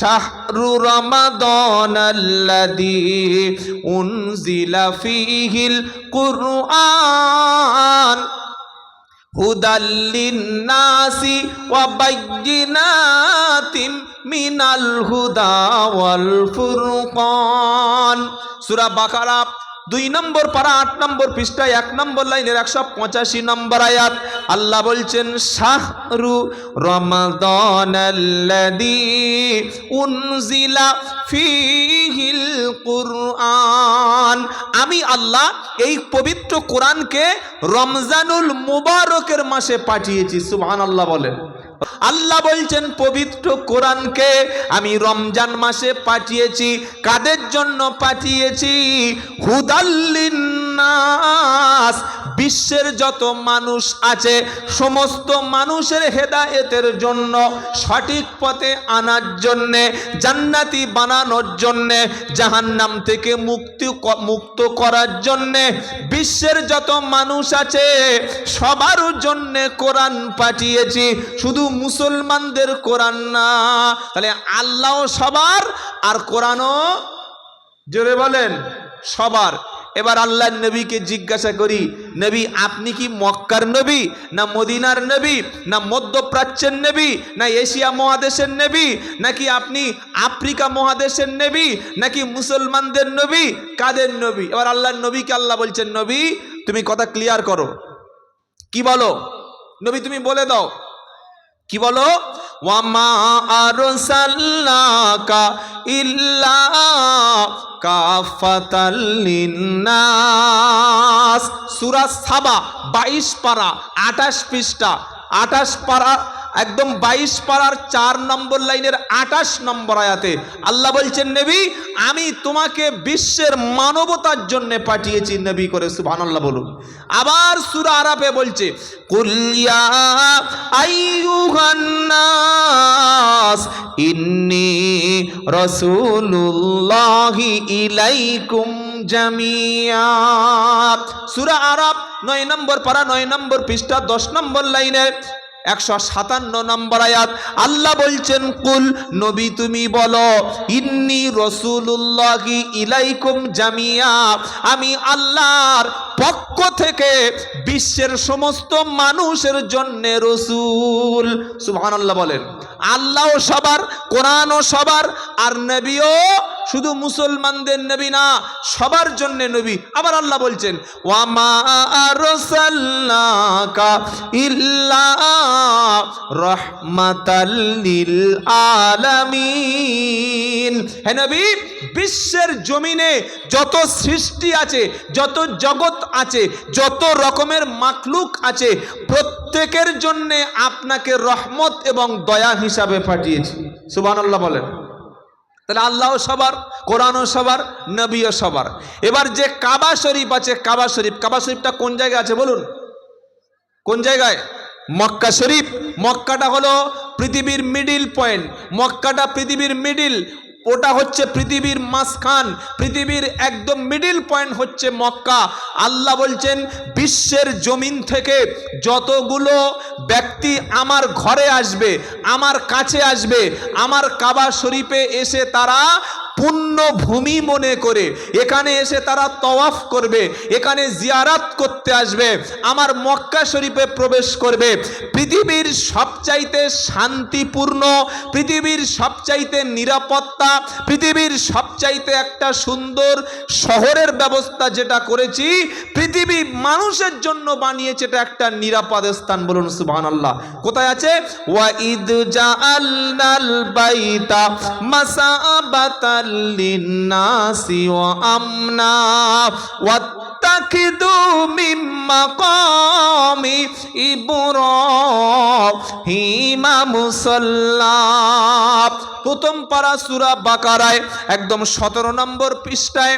শাহরু রমাদানাল্লাযী উনজিলা ফীহিল কুরআন হুদাল লিন্নাসি ওয়া বায়্যিনাতিম মিনাল হুদা ওয়াল ফুরকান। সূরা বাকারা 2 নম্বর পারা 8 নম্বর পৃষ্ঠায় 1 নম্বর লাইনের 185 নম্বর আয়াত। আল্লাহ বলছেন শাহরু রমাদানাল্লাযী উনজিলা ফীহিল কুরআন, আমি আল্লাহ এই পবিত্র কোরআনকে রমজানুল মুবারকের মাসে পাঠিয়েছি। সুবহানাল্লাহ বলেন। আল্লাহ বলছেন পবিত্র কোরআনকে আমি রমজান মাসে পাঠিয়েছি। কাদের জন্য পাঠিয়েছি? হুদাল্লিন্নাস, বিশ্বের যত মানুষ আছে সমস্ত মানুষের হেদায়েতের জন্য, সঠিক পথে আনার জন্যে, জান্নাতি বানানোর জন্যে, জাহান্নাম থেকে মুক্ত করার জন্যে, বিশ্বের যত মানুষ আছে সবার জন্যে কোরআন পাঠিয়েছি, শুধু মুসলমানদের কোরআন না। তাহলে আল্লাহ সবার আর কোরআনও, জোরে বলেন, সবার। এবার আল্লাহর নবীকে জিজ্ঞাসা করি, নবী আপনি কি মক্কার নবী, না মদিনার নবী, না মধ্যপ্রাচ্যের নবী, না এশিয়া মহাদেশের নবী, নাকি আপনি আফ্রিকা মহাদেশের নবী, নাকি মুসলমানদের নবী? কাদের নবী? এবার আল্লাহর নবীকে আল্লাহ বলছেন নবী তুমি কথা ক্লিয়ার করো, কি বলো নবী, তুমি বলে দাও, কি বলো? ওয়ামা আরসালনাকা ইল্লা কাফাতাল লিন্নাস। সূরা সাবা 22 পারা 28 পৃষ্ঠা, 28 পারা একদম 22 পারার 4 নম্বর লাইনের 28 নম্বর আয়াতে আল্লাহ বলছেন নবী আমি তোমাকে বিশ্বের মানবতার জন্য পাঠিয়েছি নবী করে। সুবহানাল্লাহ বলুন। আবার সূরা আরাফে বলছে কুল ইয়া আইয়ুহান নাস ইন্নী রাসূলুল্লাহি ইলাইকুম জামিয়া। সূরা আরাফ 9 নম্বর পারা 9 নম্বর পৃষ্ঠা 10 নম্বর লাইনে 157 নম্বর আয়াত আল্লাহ বলছেন কুল নবী তুমি বলো ইন্নী রাসূলুল্লাহি ইলাইকুম জামিয়া, আমি আল্লাহর পক্ষ থেকে বিশ্বের সমস্ত মানুষের জন্য রাসূল। সুবহানাল্লাহ বলেন। আল্লাহও সবার, কোরআনও সবার, আর নবীও শুধু মুসলমানদের নবী না, সবার জন্য নবী। আবার আল্লাহ বলছেন ওয়ামা আরসালনাকা ইল্লা রাহমাতাল লিল আলামিন। হে নবী বিশ্বের জমিনে যত সৃষ্টি আছে, যত জগৎ আছে, যত রকমের মাখলুক আছে, প্রত্যেকের জন্য আপনাকে রহমত এবং দয়া হিসাবে পাঠিয়েছি। সুবহানাল্লাহ বলেন। তাহলে আল্লাহও সবার, কোরআনও সবার, নবীও সবার। এবার যে কাবা শরীফ আছে, কাবা শরীফটা কোন জায়গায় আছে বলুন? কোন জায়গায়? মক্কা শরীফ। মক্কাটা হলো পৃথিবীর মিডিল পয়েন্ট, মক্কাটা পৃথিবীর মিডিল, ওটা হচ্ছে পৃথিবীর মাঝখান, পৃথিবীর একদম মিডিল পয়েন্ট হচ্ছে মক্কা। আল্লাহ বলছেন বিশ্বের জমিন থেকে যতগুলো ব্যক্তি আমার ঘরে আসবে, আমার কাছে আসবে, আমার কাবা শরীফে এসে তারা পুণ্য ভূমি মনে করে এখানে এসে তারা তওয়াফ করবে, এখানে জিয়ারাত করতে আসবে, আমার মক্কা শরীফে প্রবেশ করবে। পৃথিবীর সবচাইতে শান্তিপূর্ণ, পৃথিবীর সবচাইতে নিরাপত্তা, পৃথিবীর সবচাইতে একটা সুন্দর শহরের ব্যবস্থা যেটা করেছি, পৃথিবী মানুষের জন্য বানিয়েছে, এটা একটা নিরাপদ স্থান। বলুন সুবহানাল্লাহ। কোথায় আছে? ওয়াইদ জাআলনাল বাইতা মাসাবাতাল লিন্নাসি ওয়া আমনা ওয়াত্তাখিযু মিন মাকামি ইব্রাহিম মুসাল্লা। প্রথম পারা সূরা বাকারায় একদম 17 নম্বর পৃষ্ঠায়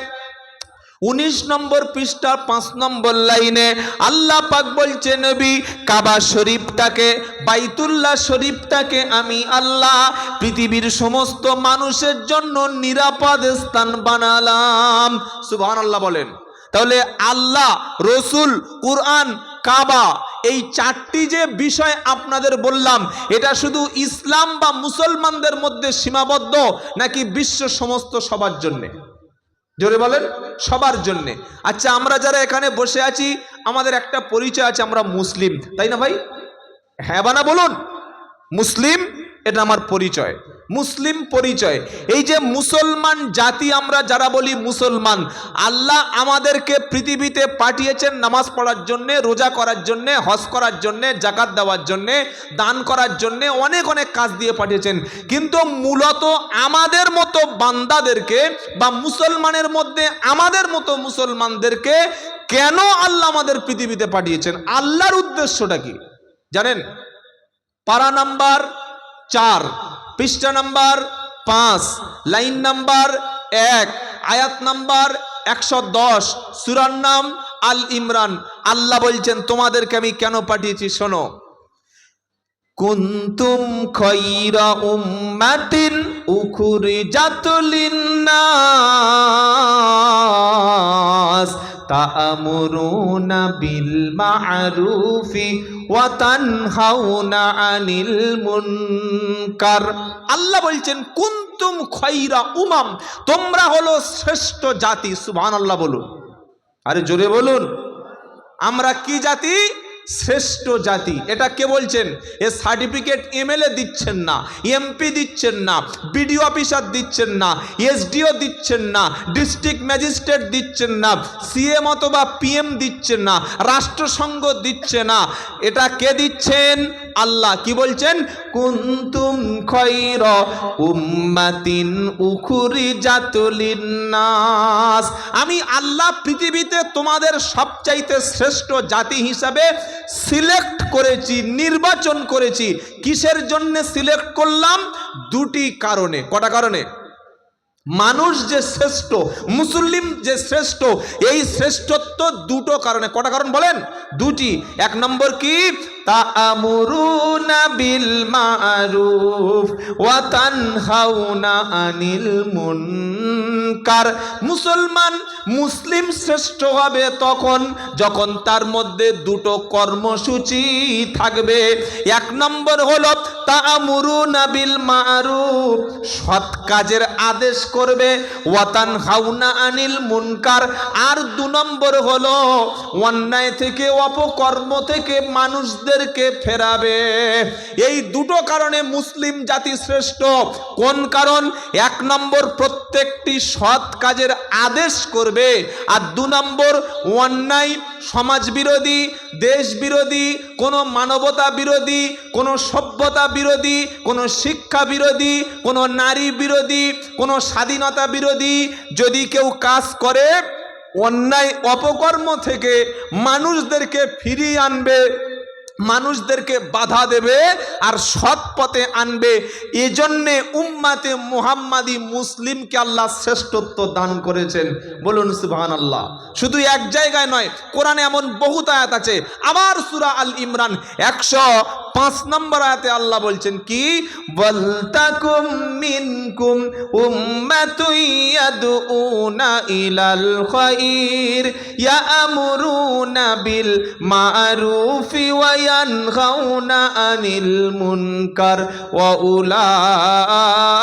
19 নম্বর পৃষ্ঠার 5 নম্বর লাইনে আল্লাহ পাক বলছে নবী কাবা শরীফটাকে, বাইতুল্লাহ শরীফটাকে আমি আল্লাহ পৃথিবীর সমস্ত মানুষের জন্য নিরাপদ স্থান বানালাম। সুবহানাল্লাহ বলেন। তাহলে আল্লাহ, রসুল, কুরআন, কাবা এই চারটি যে বিষয় আপনাদের বললাম, এটা শুধু ইসলাম বা মুসলমানদের মধ্যে সীমাবদ্ধ নাকি বিশ্ব সমস্ত সবার জন্যে? জোরে বলেন, সবার জন্যে। আচ্ছা, আমরা যারা এখানে বসে আছি আমাদের একটা পরিচয় আছে, আমরা মুসলিম, তাই না ভাই? হ্যাঁ বানা বলুন। মুসলিম, এটা আমার পরিচয়, মুসলিম পরিচয়। এই যে মুসলমান জাতি আমরা যারা বলি মুসলমান, আল্লাহ আমাদেরকে পৃথিবীতে পাঠিয়েছেন নামাজ পড়ার জন্যে, রোজা করার জন্যে, হজ করার জন্যে, জাকাত দেওয়ার জন্যে, দান করার জন্যে, অনেক অনেক কাজ দিয়ে পাঠিয়েছেন। কিন্তু মূলত আমাদের মতো বান্দাদেরকে বা মুসলমানের মধ্যে আমাদের মতো মুসলমানদেরকে কেন আল্লাহ আমাদের পৃথিবীতে পাঠিয়েছেন? আল্লাহর উদ্দেশ্যটা কি জানেন? পারা নাম্বার 4, পৃষ্ঠা নাম্বার 5, লাইন নাম্বার 1, আয়াত নাম্বার 110, সূরার নাম আল ইমরান। আল্লাহ বলছেন তোমাদেরকে আমি কেন পাঠিয়েছি শোনো। কুনতুম খায়রা উম্মাতিন উখরিজাত লিন্নাস তা'মুরুনা বিল মা'রুফি ওয়া তানহাউনা আনিল মুনকার। আল্লাহ বলছেন কুনতুম খায়রা উমাম, তোমরা হলো শ্রেষ্ঠ জাতি। সুবহানাল্লাহ বলুন, আরে জোরে বলুন। আমরা কি জাতি? শ্রেষ্ঠ জাতি। এটা কে বলছেন? এ সার্টিফিকেট এমএলএ দিচ্ছেন না, এমপি দিচ্ছেন না, বিডিও অফিসার দিচ্ছেন না, এসডিও দিচ্ছেন না, ডিস্ট্রিক্ট ম্যাজিস্ট্রেট দিচ্ছেন না, সিএম অথবা পিএম দিচ্ছেন না, রাষ্ট্রসংঘ দিচ্ছে না। এটা কে দিচ্ছেন? আল্লাহ। কি বলছেন? কুনতুম খায়রা উম্মাতিন উখরিজাত লিন্নাস, আমি আল্লাহ পৃথিবীতে তোমাদের সবচাইতে শ্রেষ্ঠ জাতি হিসাবে সিলেক্ট করেছি, নির্বাচন করেছি। কিসের জন্য সিলেক্ট করলাম? দুটি কারণে। কটা কারণে? মানুষ যে শ্রেষ্ঠ, মুসলিম যে শ্রেষ্ঠ, এই শ্রেষ্ঠত্ব দুটো কারণে। কটা কারণ বলেন? দুটি। এক নম্বর কি? তা'মুরুনা বিল মা'রুফ ওয়া তানহাউনা আনিল মুনকার। মুসলমান মুসলিম শ্রেষ্ঠ হবে তখন যখন তার মধ্যে দুটো কর্মসূচি থাকবে। এক নম্বর হলো তা'মুরুনা বিল মা'রুফ, সৎ কাজের আদেশ করবে, ওয়া তানহাউনা আনিল মুনকার। আর 2 নম্বর হলো অন্যায় থেকে, অপকর্ম থেকে মানুষদেরকে ফেরাবে। এই দুটো কারণে মুসলিম জাতি শ্রেষ্ঠ। কোন কারণ? 1 নম্বর প্রত্যেকটি সৎ কাজের আদেশ করবে, আর 2 নম্বর অন্যায়, সমাজ বিরোধী, দেশ বিরোধী, কোনো মানবতা বিরোধী, কোনো সভ্যতা বিরোধী, কোনো শিক্ষা বিরোধী, কোনো নারী বিরোধী, কোনো স্বাধীনতা বিরোধী যদি কেউ কাজ করে, অন্যায় অপকর্ম থেকে মানুষদেরকে ফিরিয়ে আনবে, মানুষদেরকে বাধা দেবে আর সৎ পথে আনবে। এজন্যে উম্মাতে মুহাম্মাদি মুসলিমকে আল্লাহ শ্রেষ্ঠত্ব দান করেছেন। বলুন সুবহানাল্লাহ। শুধু এক জায়গায় নয়, কোরআনে এমন বহুত আয়াত আছে। আবার সূরা আল ইমরান 105 নম্বর আয়াতে আল্লাহ বলছেন কি? ওয়ালতাকুম মিনকুম উম্মাতুন ইয়াদউনা ইলাল খায়র ইয়া'মুরুনা বিল মা'রুফি ওয়া ইয়ানহাউনা আনিল মুনকার ওয়া উলাইকা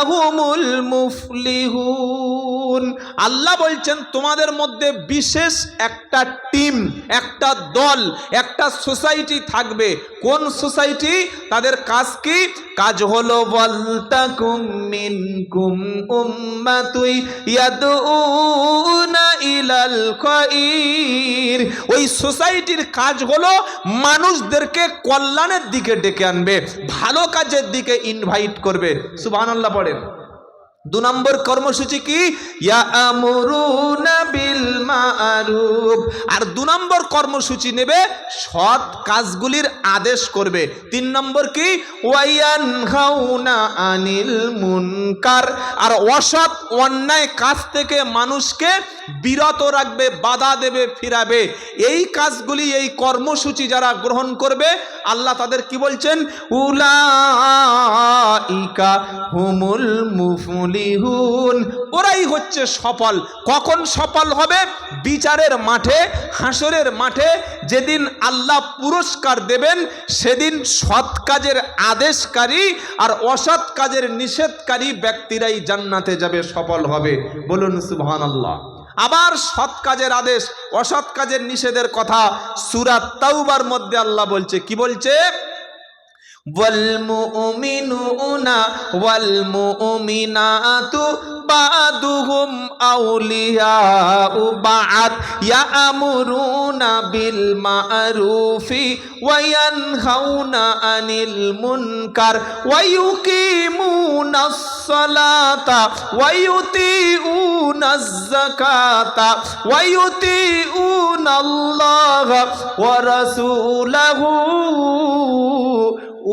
হুমুল মুফলিহুন। আল্লাহ বলছেন তোমাদের মধ্যে বিশেষ একটা টিম, একটা দল, একটা সোসাইটি থাকবে। কোন সোসাইটি? তাদের কাজ কি? কাজ হলো ওয়ালতাকুম মিনকুম উম্মাতুন ইয়াদউনা ইলাল খায়র। ওই সোসাইটির কাজ হলো মানুষদেরকে কল্যাণের দিকে ডেকে আনবে, ভালো কাজের দিকে ইনভাইট করবে। সুবহানাল্লাহ পড়েন। 2 নম্বর কর্মসূচি কি? ইয়া'মুরুনা বিল মা'রুফ। আর 2 নম্বর কর্মসূচি নেবে, সৎ কাজগুলির আদেশ করবে। 3 নম্বর কি? ওয়া ইয়ানহাউনা আনিল মুনকার। আর অসৎ অন্যায় কাজ থেকে মানুষকে বিরত রাখবে, বাধা দেবে, ফিরাবে। এই কাজগুলি, এই কর্মসূচি যারা গ্রহণ করবে, আল্লাহ তাদের কি বলছেন? উলাইকা হুমুল মুফলিহুন। মুফলিহুন, ওরাই হচ্ছে সফল। কখন সফল হবে? বিচারের মাঠে, হাসরের মাঠে, যেদিন আল্লাহ পুরস্কার দেবেন, সেদিন সৎ কাজের আদেশকারী আর অসৎ কাজের নিষেধকারী ব্যক্তিরাই জান্নাতে যাবে, সফল হবে। বলুন সুবহানাল্লাহ। আবার সৎ কাজের আদেশ, অসৎ কাজের নিষেধের কথা সূরা তাওবার মধ্যে আল্লাহ বলছে, কি বলছে? ওয়াল মুমিনুনা ওয়াল মুমিনাতু বাদুহুম আউলিয়াউ বা'দ ইয়া'মুরুনা বিল মা'রুফি ওয়া ইয়ানহাউনা আনিল মুনকার ওয়া ইউকিমুনাস সালাতা ওয়া ইউতিউনাজ যাকাতা ওয়া ইউতিউনাল্লাহা ওয়া রাসূলাহু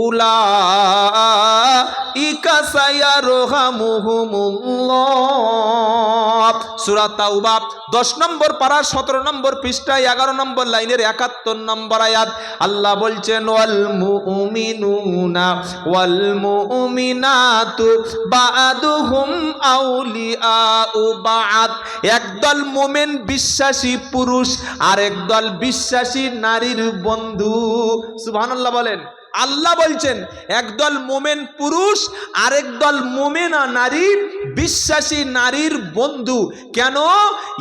উলাইকা সায়ারহামুহুমুল্লাহ। সূরা তাওবা 10 নম্বর পারা 17 নম্বর পৃষ্ঠায় 11 নম্বর লাইনের 71 নম্বর আয়াত আল্লাহ বলছেন, ওয়াল মুমিনুনা ওয়াল মুমিনাতু বা'দুহুম আউলিয়াউ বা'দ। একদল মুমিন বিশ্বাসী পুরুষ আর একদল বিশ্বাসী নারীর বন্ধু। সুবহানাল্লাহ বলেন। আল্লাহ বলছেন একদল মোমেন পুরুষ আর একদল মোমেনা নারী, বিশ্বাসী নারীর বন্ধু। কেন?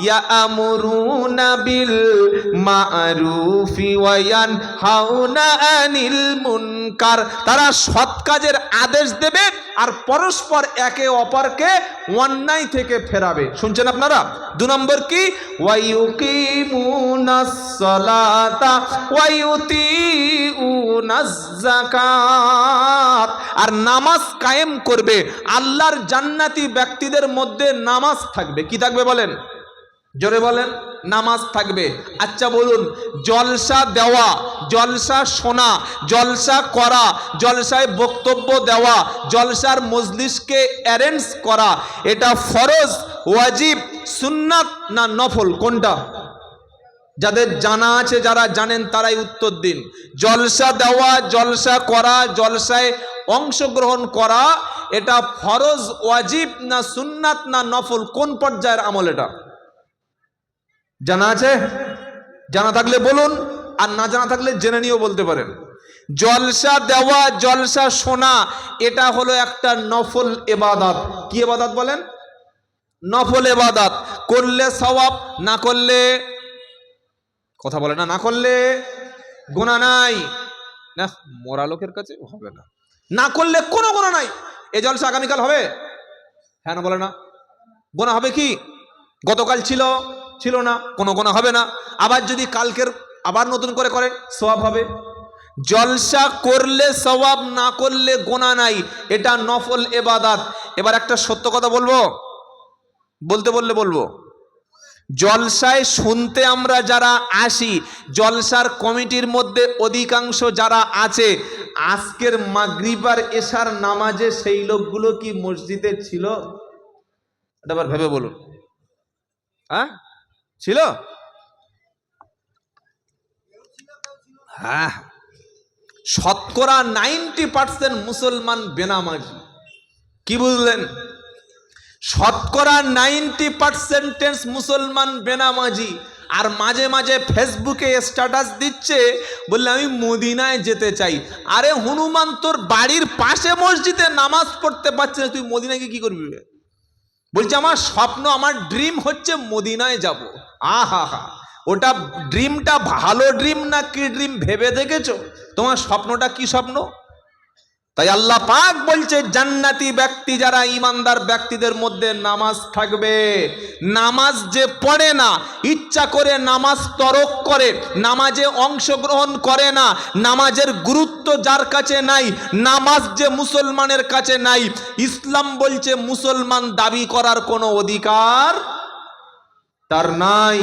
ইয়া'মুরুনা বিল মা'রুফি ওয়া ইয়ানহাউনা আনিল মুনকার। তারা সৎ কাজের আদেশ দেবে আর পরস্পর একে অপরকে অন্যায় থেকে ফেরাবে। শুনছেন আপনারা? 2 নম্বর কি? ওয়া ইউকিমুনাস সালাতা ওয়া ইউতিউনাজ যাকাত। আর নামাজ কায়েম করবে। আল্লাহর জান্নাতি ব্যক্তিদের মধ্যে নামাজ থাকবে। কি থাকবে বলেন? জোরে বলেন। নামাজ থাকবে। আচ্ছা বলুন, জলসা দেওয়া, জলসা শোনা, জলসা করা, জলসায় বক্তব্য দেওয়া, জলসার মজলিসকে অ্যারেঞ্জ করা, এটা ফরজ, ওয়াজিব, সুন্নাত না নফল? কোনটা? যাদের জানা আছে, যারা জানেন তারাই উত্তর দিন। জলসা দেওয়া, জলসা করা, জলসায় অংশগ্রহণ করা, এটা ফরজ, ওয়াজিব না সুন্নাত না নফল? কোন পর্যায়ের আমল এটা? জানা আছে? জানা থাকলে বলুন, আর না জানা থাকলে জেনে নিয়েও বলতে পারেন। জলসা দেওয়া, জলসা শোনা, এটা হলো একটা নফল ইবাদত। কি ইবাদত বলেন? নফল ইবাদত। করলে সওয়াব, না করলে কথা বলে না, না করলে গুনাহ নাই। না, মরা লোকের কাছে হবে না। না করলে কোনো গুনাহ নাই। এই জলসা আগামীকাল হবে? হ্যাঁ না বলে না? গুনাহ হবে কি? গতকাল ছিল, ছিল না, কোনো গুনাহ হবে না। আবার যদি কালকের আবার নতুন করে করেন, সওয়াব হবে। জলসা করলে সওয়াব, না করলে গুনাহ নাই, এটা নফল ইবাদত। এবার একটা সত্য কথা বলবো, বলতে বললে বলবো। জলসায় শুনতে আমরা যারা আসি, জলসার কমিটির মধ্যে অধিকাংশ যারা আছে, আজকের মাগরিব আর এশার নামাজে সেই লোকগুলো কি মসজিদে ছিল? এটা আবার ভেবে বলুন। হ্যাঁ ছিল? হ্যাঁ, শতকরা 90% মুসলমান বেনামাজি। কি বুঝলেন? শতকরা 90% মুসলমান বেনামাজি। আর মাঝে মাঝে ফেসবুকে স্ট্যাটাস দিচ্ছে, বললে আমি মদিনায় যেতে চাই। আরে হনুমান তোর বাড়ির পাশে মসজিদে নামাজ পড়তে পারছে না, তুই মদিনায় কি করবি? বলছে আমার স্বপ্ন, আমার ড্রিম হচ্ছে মদিনায় যাব। আহা হা, ওটা ড্রিমটা ভালো ড্রিম না কি ড্রিম ভেবে দেখেছো? তোমার স্বপ্নটা কি স্বপ্ন? তাই আল্লাহ পাক বলছে জান্নাতি ব্যক্তি যারা, ইমানদার ব্যক্তিদের মধ্যে নামাজ থাকবে। নামাজ যে পড়ে না, ইচ্ছা করে নামাজ তরক করে, নামাজে অংশগ্রহণ করে না, নামাজের গুরুত্ব যার কাছে নাই, নামাজ যে মুসলমানের কাছে নাই, ইসলাম বলছে মুসলমান দাবি করার কোনো অধিকার তার নাই।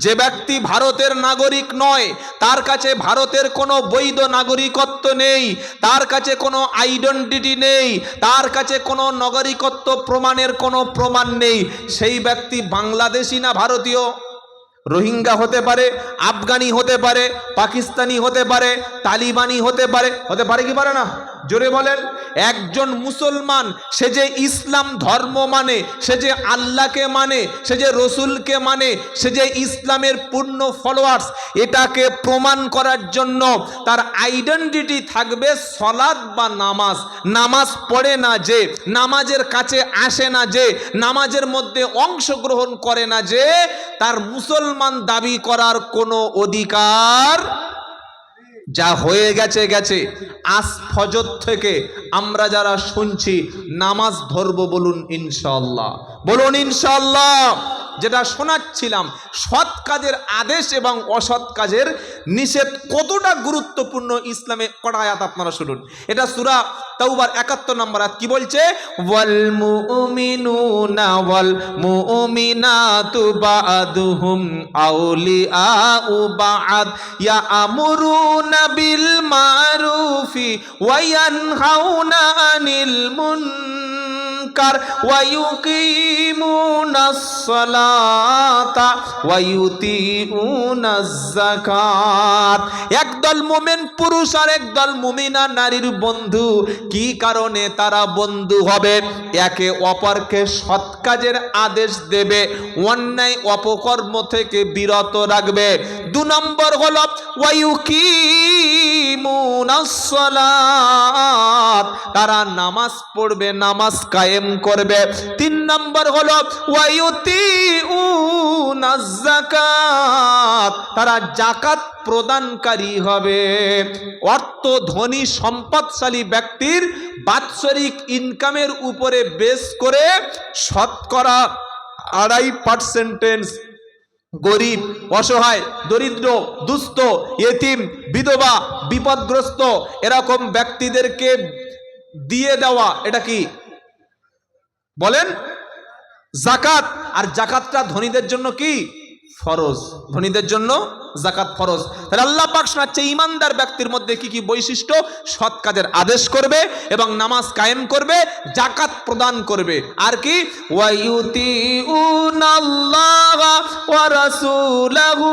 যে ব্যক্তি ভারতের নাগরিক নয়, তার কাছে ভারতের কোনো বৈধ নাগরিকত্ব নেই, তার কাছে কোনো আইডেন্টিটি নেই, তার কাছে কোনো নাগরিকত্ব প্রমাণের কোনো প্রমাণ নেই, সেই ব্যক্তি বাংলাদেশি না ভারতীয়? রোহিঙ্গা হতে পারে, আফগানি হতে পারে, পাকিস্তানি হতে পারে, তালিবানি হতে পারে। হতে পারে কি পারে না? জোরে বলেন। একজন মুসলমান সে যে ইসলাম ধর্ম মানে, সে যে আল্লাহকে মানে, সে যে রসুলকে মানে, সে যে ইসলামের পূর্ণ ফলোয়ার্স, এটাকে প্রমাণ করার জন্য তার আইডেন্টিটি থাকবে সলাৎ বা নামাজ। নামাজ পড়ে না যে, নামাজের কাছে আসে না যে, নামাজের মধ্যে অংশগ্রহণ করে না যে, তার মুসলমান দাবি করার কোনো অধিকার, যা হয়ে গেছে গেছে। আজ ফজর থেকে আমরা যারা শুনছি নামাজ ধরবো, বলুন ইনশাআল্লাহ, বলুন ইনশাআল্লাহ। যেটা শোনাচ্ছিলাম, সৎ কাজের আদেশ এবং অসৎ কাজের নিষেধ কতটা গুরুত্বপূর্ণ ইসলামে, কটা আয়াত আপনারা শুনুন। এটা সূরা তাওবার 71 নম্বর আয়াত। কি বলছে? ওয়াল মুমিনুনা ওয়াল মুমিনাতু বা'দুহুম আউলিয়াউ বা'দ ইয়া'মুরুনা বিল মারুফি ওয়া ইয়ানহাউনা আনিল মুনকার ওয়া ইউকিমুনাস সালাতা ওয়া ইউতিউনাজ যাকাত। একদল মুমিন পুরুষ আর একদল মুমিনা নারীর বন্ধু। কি কারণে তারা বন্ধু হবে? একে অপরকে সৎ কাজের আদেশ দেবে, অন্যায় অপকর্ম থেকে বিরত রাখবে। 2 নম্বর হলো ওয়া ইউকিমুনাস সালাত, তারা নামাজ পড়বে, নামাজ কায়েম করবে। 3 নম্বর হলো ওয়া ইউতিউনাজ যাকাত, তারা যাকাত প্রদানকারী হবে। অর্থ ধনী সম্পদশালী ব্যক্তির বাৎসরিক ইনকামের উপরে বেস করে শতকরা 2.5% গরিব, অসহায়, দরিদ্র, দুস্থ, এতিম, বিধবা, বিপদগ্রস্ত এরকম ব্যক্তিদেরকে দিয়ে দেওয়া, এটা কি বলেন? যাকাত। আর যাকাতটা ধনীদের জন্য কি? ফরজ। ধনীদের জন্য যাকাত ফরজ। তাহলে আল্লাহ পাক শোনাচ্ছে ঈমানদার ব্যক্তির মধ্যে কি কি বৈশিষ্ট্য? সৎ কাজের আদেশ করবে এবং নামাজ কায়েম করবে, যাকাত প্রদান করবে। আর কি? ওয়া ইউতিউনাল্লাহা ওয়া রাসূলাহু,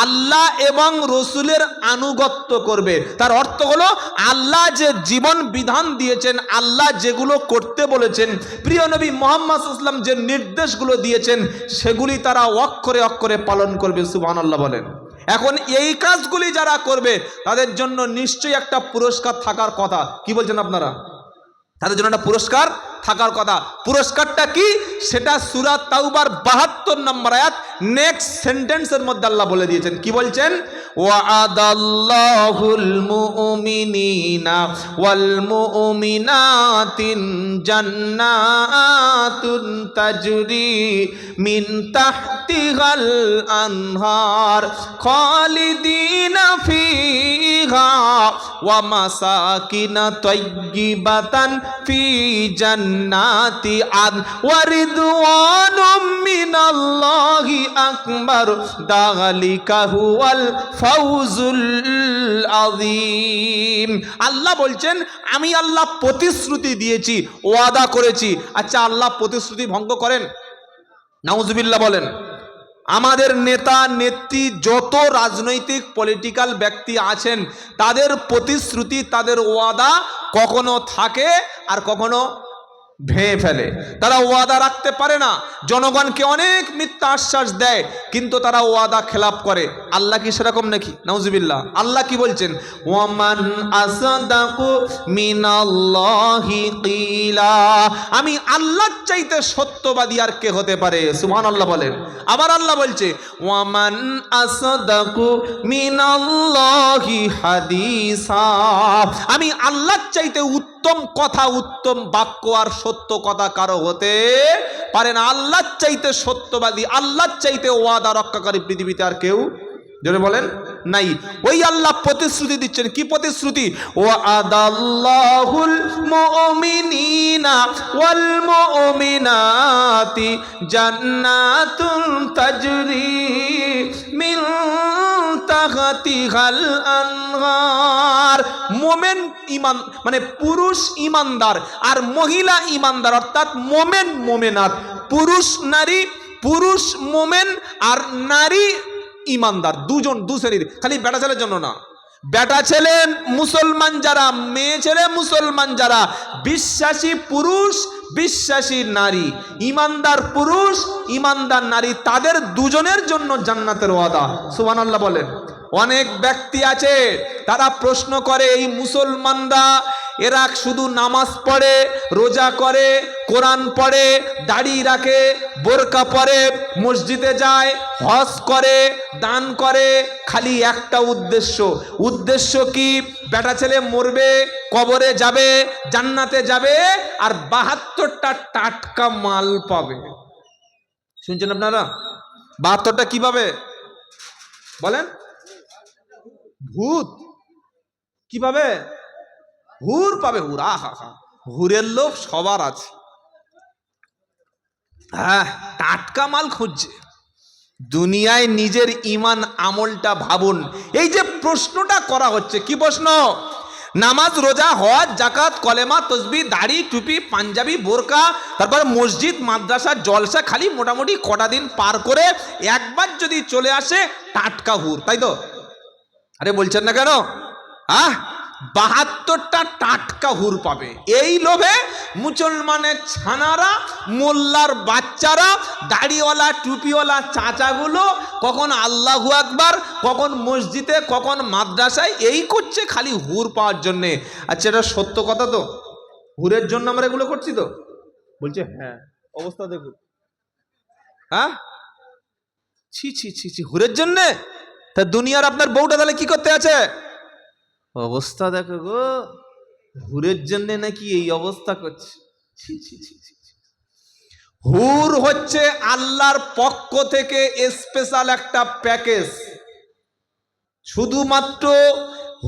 আল্লাহ এবং রসুলের আনুগত্য করবে। তার অর্থ হলো আল্লাহ যে জীবন বিধান দিয়েছেন, আল্লাহ যেগুলো করতে বলেছেন, প্রিয় নবী মুহাম্মদ সাল্লাল্লাহু আলাইহি ওয়াসাল্লাম যে নির্দেশগুলো দিয়েছেন, সেগুলি তারা অক্ষরে অক্ষরে পালন করবে। সুবহানাল্লাহ বলেন। এখন এই কাজগুলি যারা করবে তাদের জন্য নিশ্চয়ই একটা পুরস্কার থাকার কথা। কি বলছেন আপনারা? তাদের জন্য একটা পুরস্কার থাকার কথা। পুরস্কারটা কি? সেটা সূরা তাওবার 72 নম্বর আয়াত নেক্সট সেন্টেন্সের মধ্যে আল্লাহ বলে দিয়েছেন। কি বলছেন? ওয়া'আদাল্লাহুল মুমিনিনা ওয়াল মুমিনাতিন জান্নাতুন তাজরি মিন তাহতিহাল আনহার খালিদিনা ফিহা ওয়া মাসাকিনা তাইয়্যিবাতান ফি জান্নাতি আদ ওয়া রিদওয়ানুম মিনাল্লাহি আকবার যালিকা হুয়াল ফাউজুল আযীম। আল্লাহ বলছেন, আমি আল্লাহ প্রতিশ্রুতি দিয়েছি, ওয়াদা করেছি। আচ্ছা, আল্লাহ প্রতিশ্রুতি ভঙ্গ করেন? নাউজুবিল্লাহ বলেন। আমাদের নেতা নেত্রী, যত রাজনৈতিক পলিটিক্যাল ব্যক্তি আছেন, তাদের প্রতিশ্রুতি, তাদের ওয়াদা কখনো থাকে আর কখনো ভেঙে ফেলে। তারা ওয়াদা রাখতে পারে না, জনগণকে অনেক মিথ্যা আশ্বাস দেয়, কিন্তু তারা ওয়াদা খেলাপ করে। আল্লাহ কি সেরকম নাকি? নাউজুবিল্লাহ। আল্লাহ কি বলছেন? ওয়ামান আসদাকু মিনাল্লাহি কিলা, আমি আল্লাহর চাইতে সত্যবাদী আর কে হতে পারে? সুবহানাল্লাহ বলেন। আবার আল্লাহ বলছে ওয়ামান আসদাকু মিনাল্লাহি হাদিসা, আমি আল্লাহর চাইতে উত্তম কথা, উত্তম বাক্য আর সত্য কথা কারো হতে পারে না। আল্লাহর চাইতে সত্যবাদী, আল্লাহর চাইতে ওয়াদা রক্ষাকারী পৃথিবীতে আর কেউ, জোরে বলেন, নাই। ওই আল্লাহ প্রতিশ্রুতি দিচ্ছেন। কি প্রতিশ্রুতি? ওয়া'আদাল্লাহুল মুমিনিনা ওয়াল মুমিনাতি জান্নাতুন তাজরি মিন তাহতিহাল আনহার। মোমেন ইমান মানে পুরুষ ইমানদার আর মহিলা ইমানদার, অর্থাৎ মোমেন মোমেনাত, পুরুষ নারী, পুরুষ মোমেন আর নারী ইমানদার, দুজন, দু শ্রেণীর, খালি বেটা ছেলের জন্য না। বেটা ছেলে মুসলমান যারা, মেয়ে ছেলে মুসলমান যারা, বিশ্বাসী পুরুষ বিশ্বাসী নারী, ইমানদার পুরুষ ইমানদার নারী, তাদের দুজনের জন্য জান্নাতের ওয়াদা। সুবহানাল্লাহ বলেন। অনেক ব্যক্তি আছে তারা প্রশ্ন করে, এই মুসলমানরা এরা শুধু নামাজ পড়ে, রোজা করে, কোরআন পড়ে, দাড়ি রাখে, বোরকা পরে, মসজিদে যায়, হজ করে, দান করে, খালি একটা উদ্দেশ্য কি? বেটা ছেলে মরবে, কবরে যাবে, জান্নাতে যাবে, আর 72টা টাটকা মাল পাবে। শুনছেন আপনারা? 72টা কি পাবে বলেন? ভূত কি পাবে? হুর পাবে, হুর। আহা হা, হুরের লোভ সবার আছে। হ্যাঁ, টাটকা মাল খুঁজছে। দুনিয়ায় নিজের ইমান আমলটা ভাবুন। এই যে প্রশ্নটা করা হচ্ছে, কি প্রশ্ন? নামাজ, রোজা, হজ, জাকাত, কলেমা, তসবিহ, দাড়ি, টুপি, পাঞ্জাবি, বোরকা, তারপর মসজিদ, মাদ্রাসা, জলসা, খালি মোটামুটি কটা দিন পার করে একবার যদি চলে আসে টাটকা হুর, তাই তো? আরে বলছেন না কেন? 72টা টাটকা হুর পাবে। এই লোভে মুসলমানের ছানারা, মোল্লার বাচ্চারা, দাড়িওয়ালা টুপিওয়ালা চাচাগুলো কখন আল্লাহু আকবার, কখন মসজিদে, কখন মাদ্রাসায়, এই করছে খালি হুর পাওয়ার জন্যে। আচ্ছা, এটা সত্য কথা তো? হুরের জন্য আমরা এগুলো করছি তো? বলছে হ্যাঁ। অবস্থা দেখুন। ছি ছি ছি ছি, হুরের জন্যে? তা দুনিয়ার আপনার বউটা তাহলে কি করতে আছে? অবস্থা দেখো গো, হুরের জন্য নাকি এই অবস্থা করছে। ছি ছি ছি ছি। হুর হচ্ছে আল্লাহর পক্ষ থেকে স্পেশাল একটা প্যাকেজ। শুধুমাত্র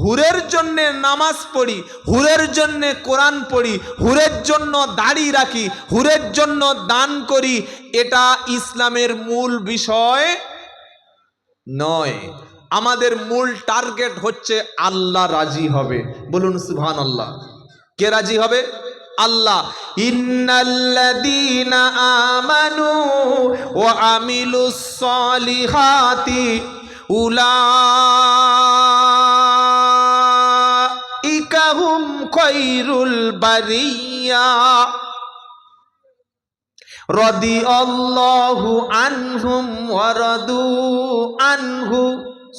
হুরের জন্য নামাজ পড়ি, হুরের জন্য কোরআন পড়ি, হুরের জন্য দাড়ি রাখি, হুরের জন্য দান করি, এটা ইসলামের মূল বিষয় নয়। আমাদের মূল টার্গেট হচ্ছে আল্লাহ রাজি হবে। বলুন সুবহানাল্লাহ। কে রাজি হবে? আল্লাহ। ইন্নাল্লাযীনা আমানু ওয়া আমিলুস সলিহাতি উলাইকা হুম খায়রুল বারিয়া রাদিয়াল্লাহু আনহুম ওয়া রাদু আনহু।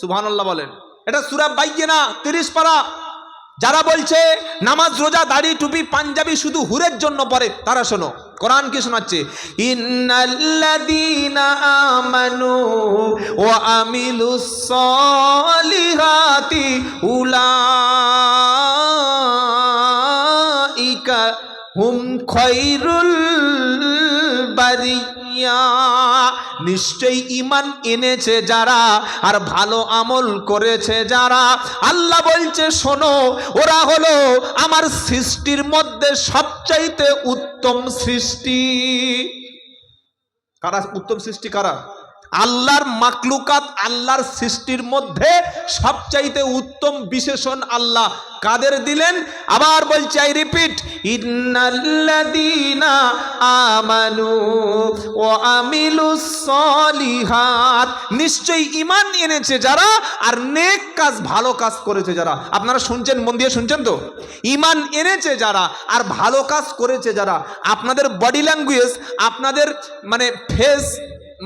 সুবহানাল্লাহ বলেন। এটা সূরা বাইয়িনা 30 পারা। যারা বলছে নামাজ, রোজা, দাড়ি, টুপি, পাঞ্জাবি শুধু হুরের জন্য পড়ে, তারা শোনো কোরআন কি শোনাচ্ছে। ইন্নাল্লাযীনা আমানু ওয়া আমিলুস সলিহাতি উলাইকা হুম খায়রুল বারিয়া। নিশ্চয়ই ঈমান এনেছে যারা আর ভালো আমল করেছে যারা, আল্লাহ বলছে শোনো, ওরা হলো আমার সৃষ্টির মধ্যে সবচাইতে উত্তম সৃষ্টি। কারা উত্তম সৃষ্টি? কারা? আল্লাহর মাকলুকাত, আল্লাহর সৃষ্টির মধ্যে সবচাইতে উত্তম বিশেষণ আল্লাহ কাদের দিলেন? আবার বলছি, আই রিপিট, ইন্নাল্লাযীনা আমানু ওয়া আমিলুস সলিহাত। নিশ্চয়ই ঈমান এনেছে যারা আর নেক কাজ, ভালো কাজ করেছে যারা। আপনারা শুনছেন, মন দিয়ে শুনছেন তো? ঈমান এনেছে যারা আর ভালো কাজ করেছে যারা। আপনাদের বডি ল্যাঙ্গুয়েজ, আপনাদের মানে ফেস,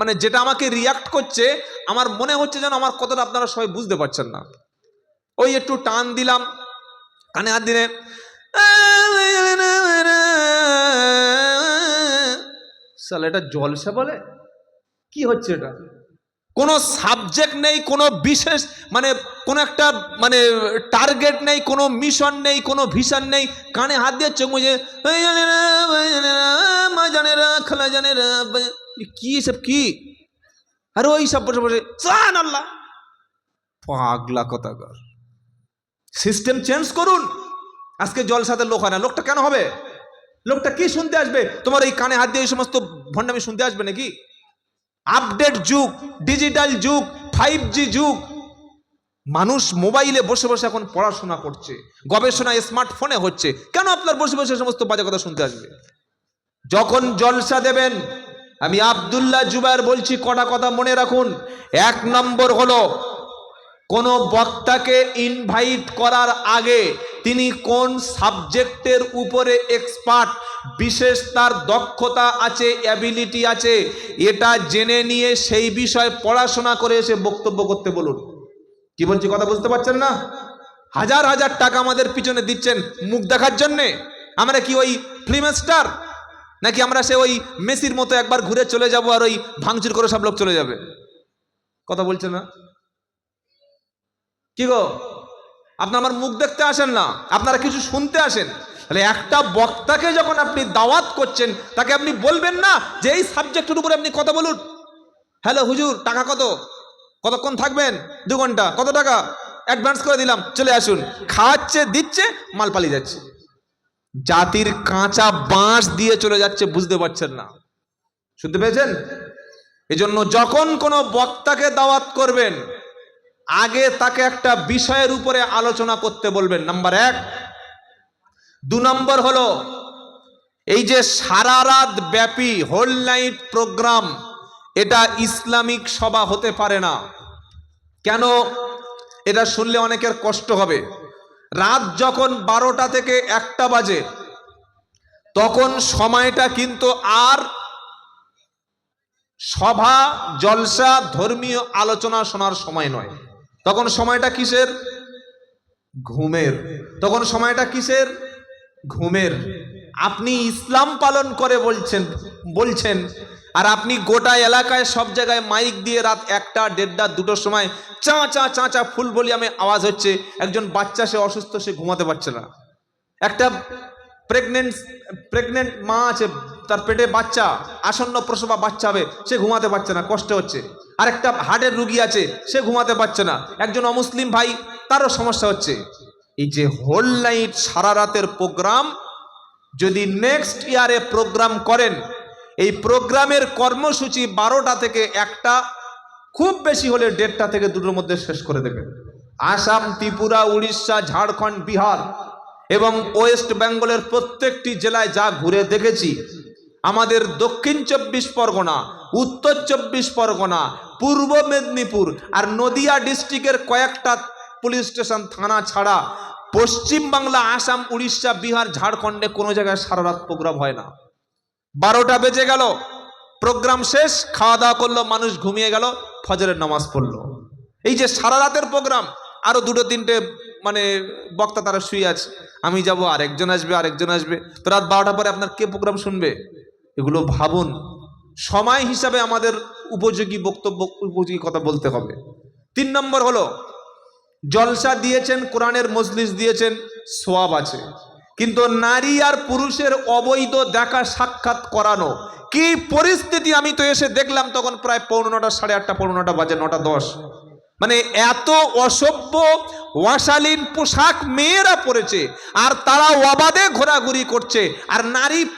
মানে যেটা আমাকে রিয়াক্ট করছে, আমার মনে হচ্ছে যেন আমার কথাটা আপনারা সবাই বুঝতে পারছেন না। ওই একটু টান দিলাম, কানে হাত দিলে সালা, এটা জলসা বলে? কি হচ্ছে এটা? কোনো সাবজেক্ট নেই, কোনো বিশেষ মানে কোনো একটা মানে টার্গেট নেই, কোনো মিশন নেই, কোনো ভিশন নেই। কানে হাত দিয়ে চোখ মুজে খালা জানে কি সব কি? আর ওই সব বসে বসে সুবহানাল্লাহ। পাগলা কথাকার। সিস্টেম চেঞ্জ করুন। আজকে জলসাতে লোক হয় না, লোকটা কেন হবে? লোকটা কি শুনতে আসবে? তোমার এই কানে হাত দিয়ে এই সমস্ত ভণ্ডামি শুনতে আসবে নাকি? আপডেট যুগ, ডিজিটাল যুগ, 5G যুগ। মানুষ মোবাইলে বসে বসে এখন পড়াশোনা করছে, গবেষণা স্মার্টফোনে হচ্ছে। কেন আপনার বসে বসে সমস্ত বাজে কথা শুনতে আসবে? যখন জলসা দেবেন, আমি আব্দুল্লাহ জুবায়ের বলছি, কটা কথা মনে রাখুন। 1 নম্বর হলো কোনো বক্তাকে ইনভাইট করার আগে তিনি কোন সাবজেক্টের উপরে এক্সপার্ট, বিশেষ তার দক্ষতা আছে, অ্যাবিলিটি আছে, এটা জেনে নিয়ে সেই বিষয়ে পড়াশোনা করে এসে বক্তব্য করতে বলুন। কি বলছি কথা বুঝতে পারছেন না? হাজার হাজার টাকা আমাদের পিছনে দিচ্ছেন মুখ দেখার জন্যে। আমরা কি ওই ফিল্ম স্টার নাকি আমরা সে ওই মেসির মতো একবার ঘুরে চলে যাব আর ওই ভাঙচুর করে সব লোক চলে যাবে? কথা বলছেন না? কি গো, আপনার আমার মুখ দেখতে আসেন না, আপনারা কিছু শুনতে আসেন। তাহলে একটা বক্তাকে যখন আপনি দাওয়াত করছেন, তাকে আপনি বলবেন না যে এই সাবজেক্টের উপরে আপনি কথা বলুন। হ্যালো হুজুর, টাকা কত, কতক্ষণ থাকবেন? 2 ঘন্টা, কত টাকা অ্যাডভান্স করে দিলাম, চলে আসুন। খাওয়াচ্ছে, দিচ্ছে, মাল পালিয়ে যাচ্ছে, জাতির কাঁচা বাঁশ দিয়ে চলে যাচ্ছে, বুঝতে পারছেন না? শুনতে পেয়েছেন? এজন্য যখন কোনো বক্তাকে দাওয়াত করবেন, আগে তাকে একটা বিষয়ের উপরে আলোচনা করতে বলবেন, নাম্বার 1। 2 নম্বর হলো এই যে সারা রাত ব্যাপী হোল নাইট প্রোগ্রাম, এটা ইসলামিক সভা হতে পারে না। কেন? এটা শুনলে অনেকের কষ্ট হবে। রাত যখন 12টা থেকে 1টা বাজে, তখন সময়টা কিন্তু আর সভা, জলসা, ধর্মীয় আলোচনা শোনার সময় নয়। তখন সময়টা কিসের? ঘুমের। তখন সময়টা কিসের? ঘুমের। আপনি ইসলাম পালন করে বলছেন আর আপনি গোটা এলাকায় সব জায়গায় মাইক দিয়ে রাত 1টা, 1:30, 2টোর সময় চা চা চা চা ফুল ভলিউমে আওয়াজ হচ্ছে। একজন বাচ্চা, সে অসুস্থ, সে ঘুমাতে পারছে না। একটা প্রেগনেন্ট মা আছে, তার পেটে বাচ্চা, আসন্ন প্রসবা বাচ্চা হবে, সে ঘুমাতে পারছে না, কষ্ট হচ্ছে। আর একটা হার্টের রুগী আছে, সে ঘুমাতে পারছে না। একজন অমুসলিম ভাই, তারও সমস্যা হচ্ছে। এই যে হোল নাইট সারা রাতের প্রোগ্রাম, যদি নেক্সট ইয়ারে প্রোগ্রাম করেন, এই প্রোগ্রামের কর্মসূচি 12টা থেকে 1টা, খুব বেশি হলে 1:30 থেকে 2টোর মধ্যে শেষ করে দেবেন। আসাম, ত্রিপুরা, উড়িষ্যা, ঝাড়খণ্ড, বিহার এবং ওয়েস্ট বেঙ্গলের প্রত্যেকটি জেলায় যা ঘুরে দেখেছি, আমাদের দক্ষিণ 24 পরগনা, উত্তর 24 পরগনা, পূর্ব মেদিনীপুর আর নদিয়া ডিস্ট্রিক্টের কয়েকটা পুলিশ স্টেশন, থানা ছাড়া পশ্চিম বাংলা, আসাম, উড়িষ্যা, বিহার, ঝাড়খণ্ডে কোনো জায়গায় সারা রাত প্রোগ্রাম হয় না। 12টা বেজে গেল, প্রোগ্রাম শেষ, খাওয়া দাওয়া করলো, মানুষ ঘুমিয়ে গেল, ফজরের নামাজ পড়লো। এই যে সারা রাতের প্রোগ্রাম, আরো 2-3টে মানে বক্তা তারা শুয়ে আছে, আমি যাব, আরেকজন আসবে, তো রাত 12টা পরে আপনার কে প্রোগ্রাম শুনবে? এগুলো ভাবুন। সময় হিসাবে আমাদের উপযোগী বক্তব্য, উপযোগী কথা বলতে হবে। 3 নম্বর হলো, জলসা দিয়েছেন, কোরআনের মজলিস দিয়েছেন, সওয়াব আছে, কিন্তু নারী আর পুরুষের অবৈধ দেখা সাক্ষাৎ করানো কি পরিস্থিতি! আমি তো এসে দেখলাম তখন প্রায় 8:45, 8:30, 8:45 বাজে, 9:10। মানে এত অসভ্য অশালীন পোশাক মেয়েরা পরেছে, আর তারা অবাধে ঘোরাঘুরি করছে, আর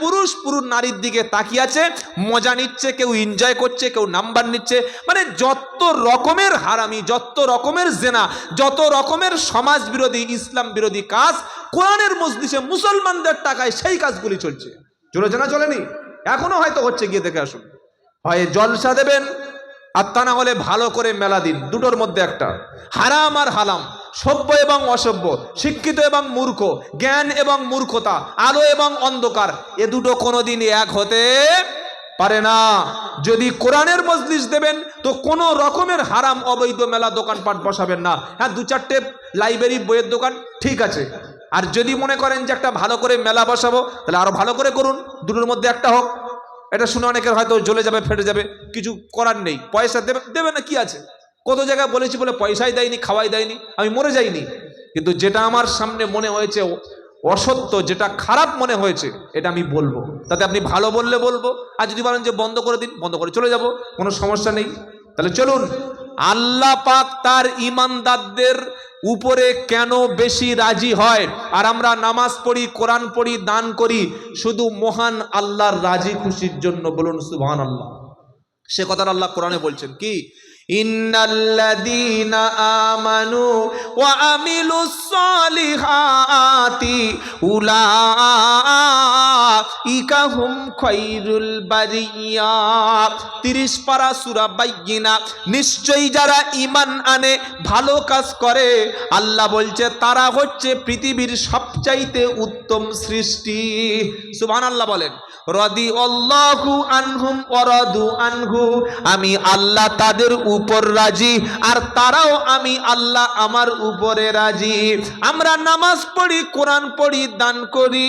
পুরুষ নারীর দিকে তাকিয়ে আছে, মজা নিচ্ছে, কেউ এনজয় করছে, কেউ নাম্বার নিচ্ছে। মানে যত রকমের হারামি, যত রকমের জেনা, যত রকমের সমাজ বিরোধী, ইসলাম বিরোধী কাজ কোরআনের মজলিসে মুসলমানদের টাকায় সেই কাজগুলি চলছে। চলেছে না চলেনি? এখনো হয়তো হচ্ছে, গিয়ে দেখে আসুন। হয় জলসা দেবেন, আর তা না হলে ভালো করে মেলা দিন, 2টোর মধ্যে একটা। হারাম আর হালাম, সভ্য এবং অসভ্য, শিক্ষিত এবং মূর্খ, জ্ঞান এবং মূর্খতা, আলো এবং অন্ধকার, এ দুটো কোনোদিন এক হতে পারে না। যদি কোরআনের মজলিস দেবেন, তো কোনো রকমের হারাম অবৈধ মেলা দোকানপাট বসাবেন না। হ্যাঁ, 2-4টে লাইব্রেরি, বইয়ের দোকান ঠিক আছে। আর যদি মনে করেন যে একটা ভালো করে মেলা বসাবো, তাহলে আরো ভালো করে করুন, 2টোর মধ্যে একটা হোক। এটা শুনে অনেকের হয়তো জ্বলে যাবে, ফেটে যাবে, কিছু করার নেই। পয়সা দেবে না, কি আছে? কত জায়গায় বলেছি, বলে পয়সাই দেয়নি, খাওয়াই দেয়নি, আমি মরে যাইনি। কিন্তু যেটা আমার সামনে মনে হয়েছে অসত্য, যেটা খারাপ মনে হয়েছে, এটা আমি বলবো। তাতে আপনি ভালো বললে বলবো, আর যদি বলেন যে বন্ধ করে দিন, বন্ধ করে চলে যাব, কোনো সমস্যা নেই। তাহলে চলুন, আল্লাহ পাক তার ঈমানদারদের উপরে কেন বেশি রাজি হয়, আর আমরা নামাজ পড়ি, কোরআন পড়ি, দান করি শুধু মহান আল্লাহর রাজি খুশির জন্য। বলুন সুবহানাল্লাহ। সে কথা আল্লাহ কোরআনে বলছেন কি, ইন্নাল্লাযীনা আমানু ওয়া আমিলুস সালিহাতি ইকাহুম খায়রুল বারিয়া। 30 পারা সূরা বাইয়িনা। নিশ্চয়ই যারা ঈমান আনে, ভালো কাজ করে, আল্লাহ বলছে তারা হচ্ছে পৃথিবীর সবচাইতে উত্তম সৃষ্টি। সুবহানাল্লাহ বলেন। রাদিয়াল্লাহু আনহুম ওয়া রাদু আনহু, আমি আল্লাহ তাদের উপর রাজি আর তারাও আমি আল্লাহ আমার উপরে রাজি। আমরা নামাজ পড়ি, কোরআন পড়ি, দান করি,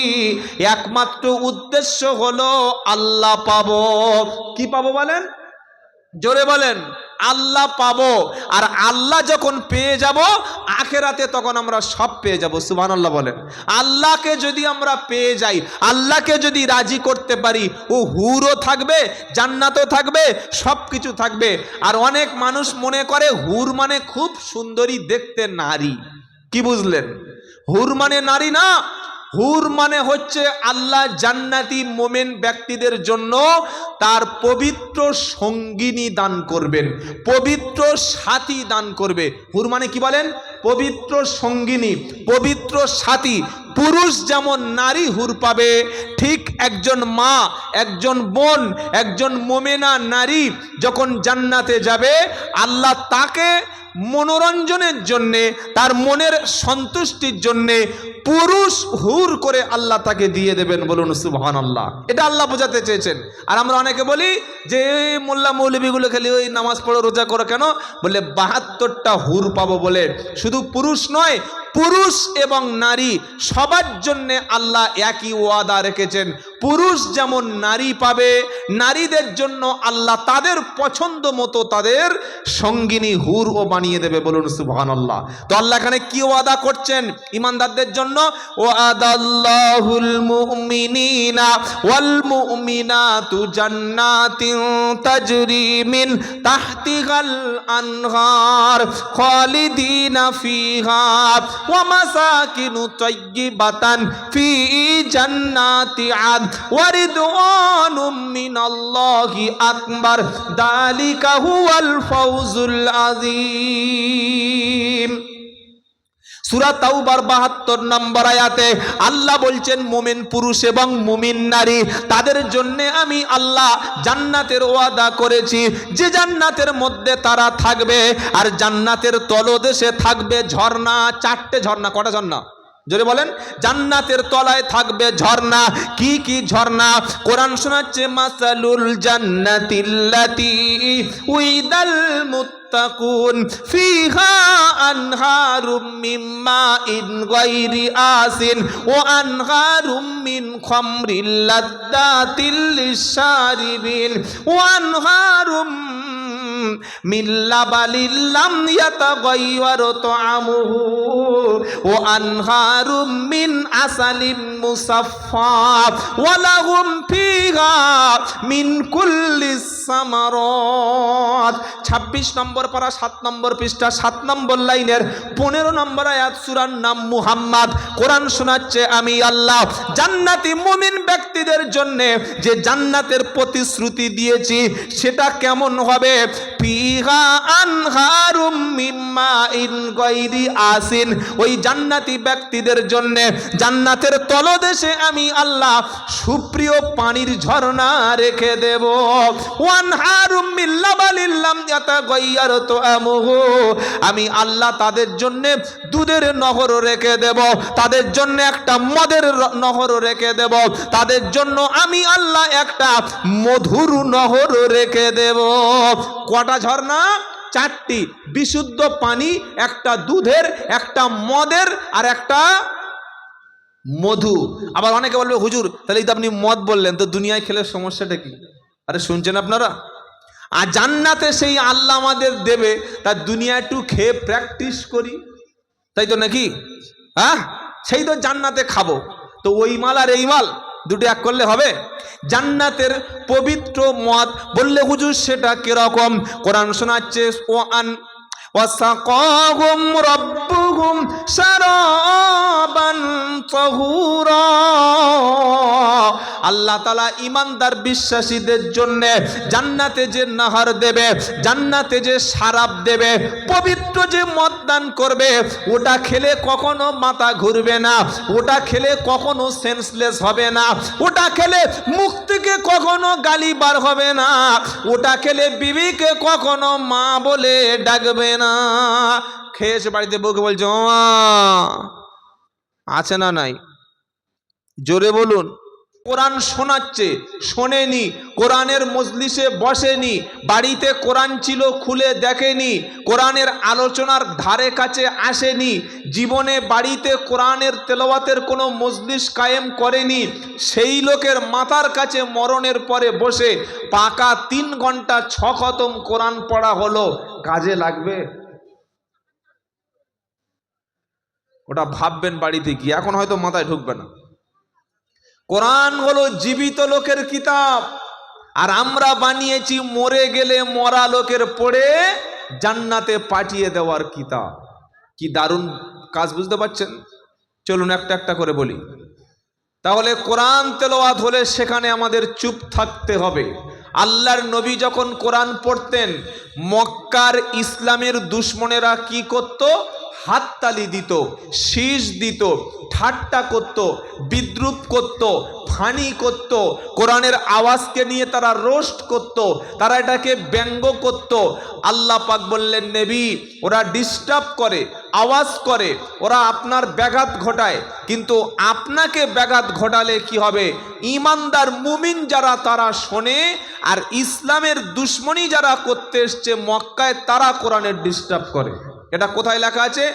একমাত্র উদ্দেশ্য হলো আল্লাহ পাবো। কি পাবো বলেন? জোরে বলেন। আল্লাহ পাবো। আর আল্লাহ যখন পেয়ে যাব আখেরাতে, তখন আমরা সব পেয়ে যাব। সুবহানাল্লাহ বলেন। আল্লাহকে যদি আমরা পেয়ে যাই, আল্লাহকে যদি রাজি করতে পারি, ও হুরও থাকবে, জান্নাতও থাকবে, সব কিছু থাকবে। আর অনেক মানুষ মনে করে হুর মানে খুব সুন্দরী দেখতে নারী। কি বুঝলেন? হুর মানে নারী না, হুর মানে হচ্ছে আল্লাহ জান্নাতি মোমেন ব্যক্তিদের জন্য তার পবিত্র সঙ্গিনী দান করবেন, পবিত্র সাথী দান করবে। হুর মানে কি বলেন? পবিত্র সঙ্গিনী, পবিত্র সাথী। পুরুষ যেমন নারী হুর পাবে, ঠিক একজন মা, একজন বোন, একজন মোমেনা নারী যখন জান্নাতে যাবে, আল্লাহ তাকে মনোরঞ্জনের জন্যে, তার মনের সন্তুষ্টির জন্যে পুরুষ হুর করে আল্লাহ তাকে দিয়ে দেবেন। বলুন সুবহানাল্লাহ। এটা আল্লাহ বোঝাতে চেয়েছেন। আর আমরা অনেকে বলি যে মোল্লা মৌলবীগুলো খালি ওই নামাজ পড়ো, রোজা করো কেন? বলে 72টা হুর পাবো বলে। শুধু পুরুষ নয়, পুরুষ এবং নারী সবার জন্য আল্লাহ একই ওয়াদা রেখেছেন। পুরুষ যেমন নারী পাবে, নারীদের জন্য আল্লাহ তাদের পছন্দ মতো তাদের সঙ্গিনী হুরও বানিয়ে দেবে। বলুন সুবহানাল্লাহ। তো আল্লাহ এখানে কি ওয়াদা করছেন ঈমানদারদের জন্য? ওয়াদাল্লাহুল মুমিনিনা ওয়াল মুমিনাতু জান্নাতিন তাজরি মিন তাহতিহাল আনহার খালিদিনা ফিহা ওয়া মাসাকিনু তাইয়্যিবাতান ফি জান্নাতি আদ ওয়া রিদওয়ানুম মিনাল্লাহি আকবার যালিকা হুয়াল ফাউজুল আযীম। সূরা তাওবার 72 নম্বর আয়াতে আল্লাহ বলছেন মুমিন পুরুষ এবং মুমিন নারী তাদের জন্য আমি আল্লাহ জান্নাতের ওয়াদা করেছি, যে জান্নাতের মধ্যে তারা থাকবে। আর জান্নাতের তলদেশে থাকবে ঝর্ণা, 4টে ঝর্ণা। কটা ঝর্ণা? জোরে বলেন। জান্নাতের তলায় থাকবে ঝর্ণা। কি কি ঝর্ণা? কোরআন শোনাচ্ছে মাসালুল জান্নাতিল্লাতি উইদাল মুত্তাকুন ফিহা আনহারুম মিন মাইন গায়রি আসিন ওয়া আনহারুম মিন খামরিল লাদ্দাতিল লিশারিবিন ওয়া আনহারুম মিন লাবানিন লাম ইয়াতাগায়্যার তা'আমুহু ওয়া আনহারুম মিন আসালিম মুসাফফা ওয়া লাহুম ফিহা মিন কুল্লিস সামারাত। 26 নম্বর পারা 7 নম্বর পৃষ্ঠা 7 নম্বর লাইনের 15 নম্বর আয়াত। সূরার নাম মুহাম্মদ। কোরআন শোনাচ্ছে আমি আল্লাহ জান্নাতি মুমিন ব্যক্তিদের জন্য যে জান্নাতের প্রতিশ্রুতি দিয়েছি সেটা কেমন হবে? ফিহা আনহারুম মিন মাইন গায়রি আসিন। ওই জান্নাতি ব্যক্তিদের জন্য জান্নাতের তলদেশে আমি আল্লাহ সুপ্রিয় পানির ঝর্ণা রেখে দেব। ওয়ানহারুম মিন লাবানিন লাম ইয়াতাগায়্যার তা'আমুহু। আমি আল্লাহ তাদের জন্য দুধের নহর রেখে দেব, তাদের জন্য একটা মদের নহর রেখে দেব, তাদের জন্য আমি আল্লাহ একটা মধুর নহর রেখে দেব। কটা ঝর্ণা? 4টি। বিশুদ্ধ পানি, একটা দুধের, একটা মদের, আর একটা মধু। আবার অনেকে বলবে হুজুর তাহলে তো আপনি মদ বললেন, তো দুনিয়ায় খেলে সমস্যাটা কি? আরে শুনছেন আপনারা? আর জান্নাতে সেই আল্লাহ আমাদের দেবে, তার দুনিয়া একটু খেয়ে প্র্যাকটিস করি, তাই তো নাকি? হ্যাঁ, সেই তো জান্নাতে খাবো। তো ওই মাল আর এই মাল দুটো এক করলে হবে? জান্নাতের পবিত্র মদ বললে হুজুর সেটা কিরকম? কোরআন শোনাচ্ছে ওয়াসাকাহুম রাব্বুহুম শারাবান তাহুরা আল্লাহ তাআলা ঈমানদার বিশ্বাসীদের জন্য জান্নাতে যে নাহার দেবে, জান্নাতে যে শরাব দেবে, পবিত্র যে মদ দান করবে, ওটা খেলে কখনো মাথা ঘুরবে না, ওটা খেলে কখনো সেন্সলেস হবে না, ওটা খেলে মুখ থেকে কখনো গালি বার হবে না, ওটা খেলে বিবিকে কখনো মা বলে ডাকবে না। খেয়েছে বাড়িতে বউকে বলছে ও মা, আছে না নাই? জোরে বলুন। কোরআন শোনাচ্ছে, শোনেনি, কোরআনের মজলিসে বসেনি, বাড়িতে কোরআন ছিল খুলে দেখেনি, কোরআনের আলোচনার ধারে কাছে আসেনি, জীবনে বাড়িতে কোরআনের তেলাওয়াতের কোনো মজলিস কায়েম করেনি, সেই লোকের মাথার কাছে মরণের পরে বসে পাকা 3 ঘন্টা 6 খতম কোরআন পড়া হলো, কাজে লাগবে? ওটা ভাববেন বাড়িতে গিয়ে, এখন হয়তো মাথায় ঢুকবে না। কোরআন হলো জীবিত লোকের কিতাব, আর আমরা বানিয়েছি মরে গেলে মরা লোকের পড়ে জান্নাতে পাঠিয়ে দেওয়ার কিতাব। কি দারুণ কাজ, বুঝতে পারছেন? চলুন একটা একটা করে বলি। তাহলে কোরআন তেলাওয়াত হলে সেখানে আমাদের চুপ থাকতে হবে। আল্লাহর নবী যখন কোরআন পড়তেন, মক্কার ইসলামের দুশমনেরা কি করত? হাততালি দিত, শীষ দিত, ঠাট্টা করত, বিদ্রুপ করত, ফানি করত, কোরআনের আওয়াজকে নিয়ে তারা রোস্ট করত, তারা এটাকে ব্যঙ্গ করত। আল্লাহ পাক বললেন, নবী, ওরা ডিস্টার্ব করে, আওয়াজ করে, ওরা আপনার ব্যাঘাত ঘটায়, কিন্তু আপনাকে ব্যাঘাত ঘটালে কি হবে? ঈমানদার মুমিন যারা তারা শোনে, আর ইসলামের দুশমনি যারা করতে এসছে মক্কায়, তারা কোরআনের ডিস্টার্ব করে। এটা কোথায় লেখা আছে?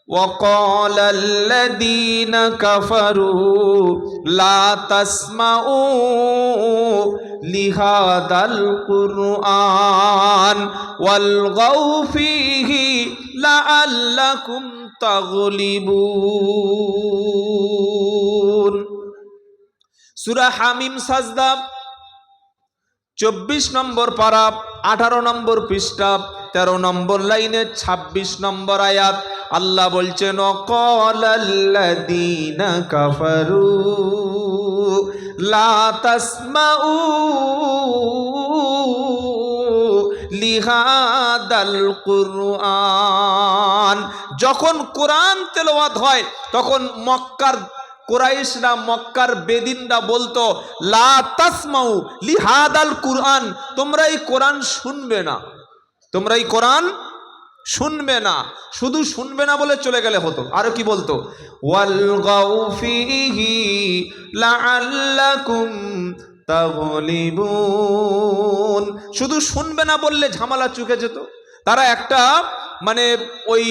وَقَالَ الَّذِينَ كَفَرُوا لَا تَسْمَعُوا لِهَذَا الْقُرْآنِ وَالْغَوْا فِيهِ لَعَلَّكُمْ تَغْلِبُونَ। সূরা হামিম সাজদা 24 নম্বর পারা, 18 নম্বর পৃষ্ঠা, 13 নম্বর লাইনে 26 নম্বর আয়াত। আল্লাহ বলছেন, ক্বালাল্লাযীনা কাফারু লা তাসমাউ লিহাদাল কুরআন। যখন কোরআন তেলাওয়াত হয় তখন মক্কার কুরাইশরা, মক্কার বেদিনরা বলতো, লা তাসমাউ লিহাদাল কুরআন, তোমরা এই কোরআন শুনবে না, তোমরা এই কোরআন শুনবে না। শুধু শুনবে না বলে চলে গেলে হতো, আরো কি বলতো? ওয়ালগাউ ফীহি লাআল্লাকুম তাগলিবুন। শুধু শুনবে না বললে ঝামেলা চুকে যেত। তারা একটা ওই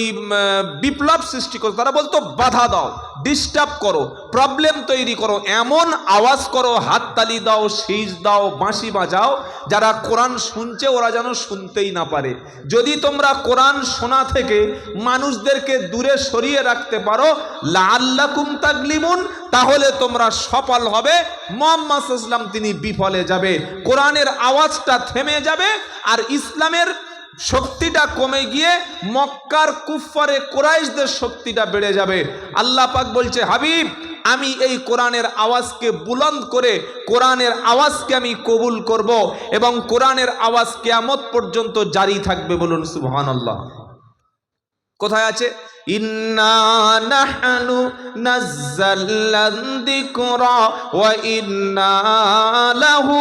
বিপ্লব সৃষ্টি করো, তারা বলতো বাধা দাও, ডিস্টার্ব করো, প্রবলেম তৈরি করো, এমন আওয়াজ করো, হাততালি দাও, শীষ দাও, বাঁশি বাজাও, যারা কোরআন শুনছে ওরা যেন শুনতেই না পারে। যদি তোমরা কোরআন শোনা থেকে মানুষদেরকে দূরে সরিয়ে রাখতে পারো, লাআল্লাকুম তাগলিবুন, তাহলে তোমরা সফল হবে। মুহাম্মদ সাল্লাল্লাহু আলাইহি ওয়াসাল্লাম তিনি বিফলে যাবে, কোরআনের আওয়াজটা থেমে যাবে, আর ইসলামের শক্তিটা কমে গিয়ে মক্কার কুফফারে কুরাইশদের শক্তিটা বেড়ে যাবে। আল্লাহ পাক বলছে, হাবিব, আমি এই কোরআনের আওয়াজকে বুলন্দ করে কোরআনের আওয়াজকে আমি কবুল করব, এবং কোরআনের আওয়াজ কিয়ামত পর্যন্ত জারি থাকবে। বলুন সুবহানাল্লাহ। কোথায় আছে? ইন্না নাহনু নাযালনা যিকরা ওয়া ইন্না লাহু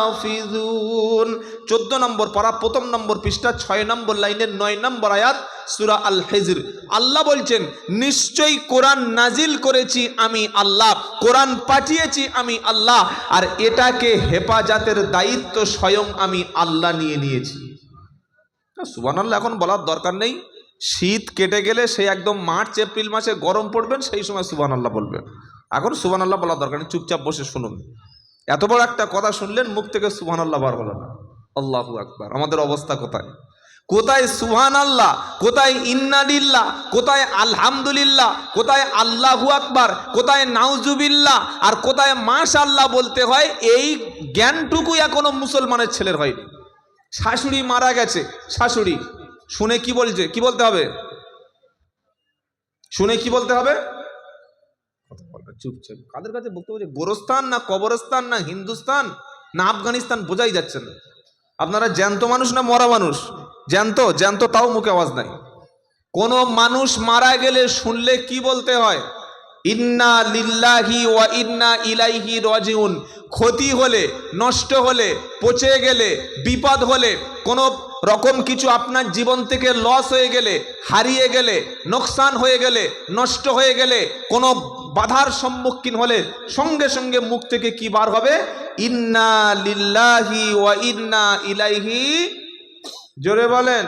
লাহাফিজুন। 14 নম্বর পারা, 1 নম্বর পৃষ্ঠা, 6 নম্বর লাইনের 9 নম্বর আয়াত, সূরা আল হিজর। আল্লাহ বলছেন, নিশ্চয়ই কোরআন নাজিল করেছি আমি আল্লাহ, কোরআন পাঠিয়েছি আমি আল্লাহ, আর এটাকে হেফাজতের দায়িত্ব স্বয়ং আমি আল্লাহ নিয়ে নিয়েছি। সুবহানাল্লাহ এখন বলার দরকার নেই। শীত কেটে গেলে সেই একদম মার্চ এপ্রিল মাসে গরম পড়বেন, সেই সময় সুবহানাল্লাহ বলবেন। এখন সুবহানাল্লাহ বলার দরকার নেই, চুপচাপ বসে শুনুন। এত বড় একটা কথা শুনলেন, মুখ থেকে সুবহানাল্লাহ বার হলো না। আল্লাহু আকবার। আমাদের অবস্থা কোথায়? কোথায় সুবহানাল্লাহ, কোথায় ইন্না লিল্লাহ, কোথায় আলহামদুলিল্লাহ, কোথায় আল্লাহু আকবার, কোথায় নাউজুবিল্লাহ, আর কোথায় মাশাআল্লাহ বলতে হয়, এই জ্ঞানটুকু এখনো মুসলমানের ছেলের হয়নি। শাশুড়ি মারা গেছে, শাশুড়ি শুনে কি বলছে, কি বলতে হবে? শুনে কি বলতে হবে? চুপচাপ কাদের কাছে বক্তব্য বলছে? গোরস্থান না কবরস্থান না হিন্দুস্তান না আফগানিস্তান বোঝাই যাচ্ছে না। আপনারা জ্যান্ত মানুষ না মরা মানুষ? জ্যান্ত, জ্যান্ত তাও মুখে আওয়াজ নাই। কোন মানুষ মারা গেলে শুনলে কি বলতে হয়? ইন্না লিল্লাহি ওয়া ইন্না ইলাইহি রাজিউন। ক্ষতি হলে, নষ্ট হলে, পচে গেলে, বিপদ হলে, কোনো রকম কিছু আপনার জীবন থেকে লস হয়ে গেলে, হারিয়ে গেলে, নোকসান হয়ে গেলে, নষ্ট হয়ে গেলে, কোনো বাধার সম্মুখীন হলে সঙ্গে সঙ্গে মুখ থেকে কি বার হবে? ইন্না লিল্লাহি ওয়া ইন্না ইলাইহি, জোরে বলেন,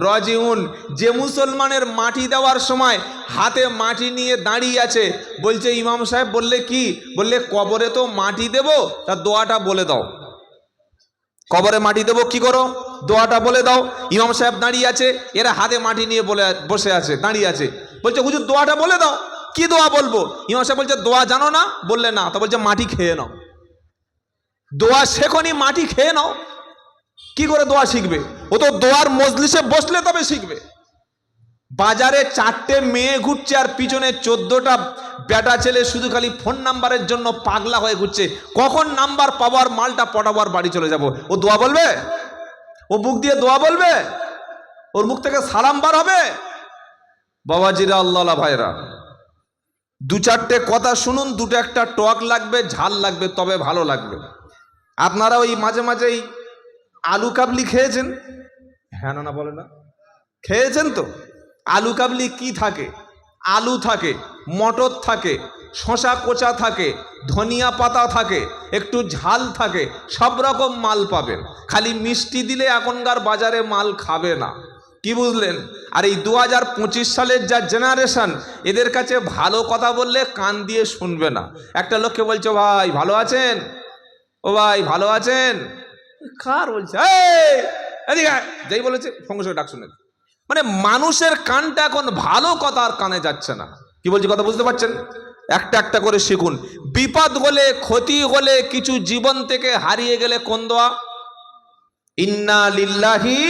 রাজিউন। যে মুসলমানের মাটি দেওয়ার সময় হাতে মাটি নিয়ে দাঁড়িয়ে আছে, বলছে ইমাম সাহেব বললে কি? বললে কবরে তো মাটি দেব, তার দোয়াটা বলে দাও। কবরে মাটি দেবো কি করো? দোয়াটা বলে দাও। ইমাম সাহেব দাঁড়িয়ে আছে, এরা হাতে মাটি নিয়ে বসে আছে, দাঁড়িয়ে আছে, বলছে হুজুর দোয়াটা বলে দাও। কি দোয়া বলবো? ইমাম সাহেব বলছে দোয়া জানো না? বললে না। তা বলছে মাটি খেয়ে নাও। দোয়া শেখনি, মাটি খেয়ে নাও। কি করে দোয়া শিখবে? ও তো দোয়ার মজলিসে বসলে তবে শিখবে। বাজারে 4টে মেয়ে ঘুরছে আর পিছনে 14টা বেটা ছেলে শুধু খালি ফোন নাম্বারের জন্য পাগলা হয়ে ঘুরছে। কখন নাম্বার পাওয়ার মালটা পটাবার বাড়ি চলে যাব। ও দোয়া বলবে? ও মুখ দিয়ে দোয়া বলবে? ওর মুখ থেকে সালাম বার হবে? বাবাজিরা, আল্লাহ ভাইরা, 2-4টে কথা শুনুন, দুটো একটা টক লাগবে, ঝাল লাগবে, তবে ভালো লাগবে। আপনারা ওই মাঝে মাঝেই আলু কাবলি খেয়েছেন? হ্যাঁ না বলে না, খেয়েছেন তো? আলু কাবলি কি থাকে? আলু থাকে, মটর থাকে, শশা কোচা থাকে, ধনিয়া পাতা থাকে, একটু ঝাল থাকে, সব রকম মাল পাবেন। খালি মিষ্টি দিলে এখনকার বাজারে মাল খাবে না। কি বুঝলেন? আর এই 2025 সালের যা জেনারেশন, এদের কাছে ভালো কথা বললে কান দিয়ে শুনবে না। একটা লোককে বলছো ভাই ভালো আছেন, ও ভাই ভালো আছেন, কার বলছে? যাই বলেছে সঙ্গে সঙ্গে ডাক শুনে। মানে মানুষের কানটা এখন ভালো কথা আর কানে যাচ্ছে না। কি বলছি কথা বুঝতে পারছেন? একটা একটা করে শিখুন। বিপদ হলে, ক্ষতি হলে, কিছু জীবন থেকে হারিয়ে গেলে কোন দোয়া? ইন্না লিল্লাহি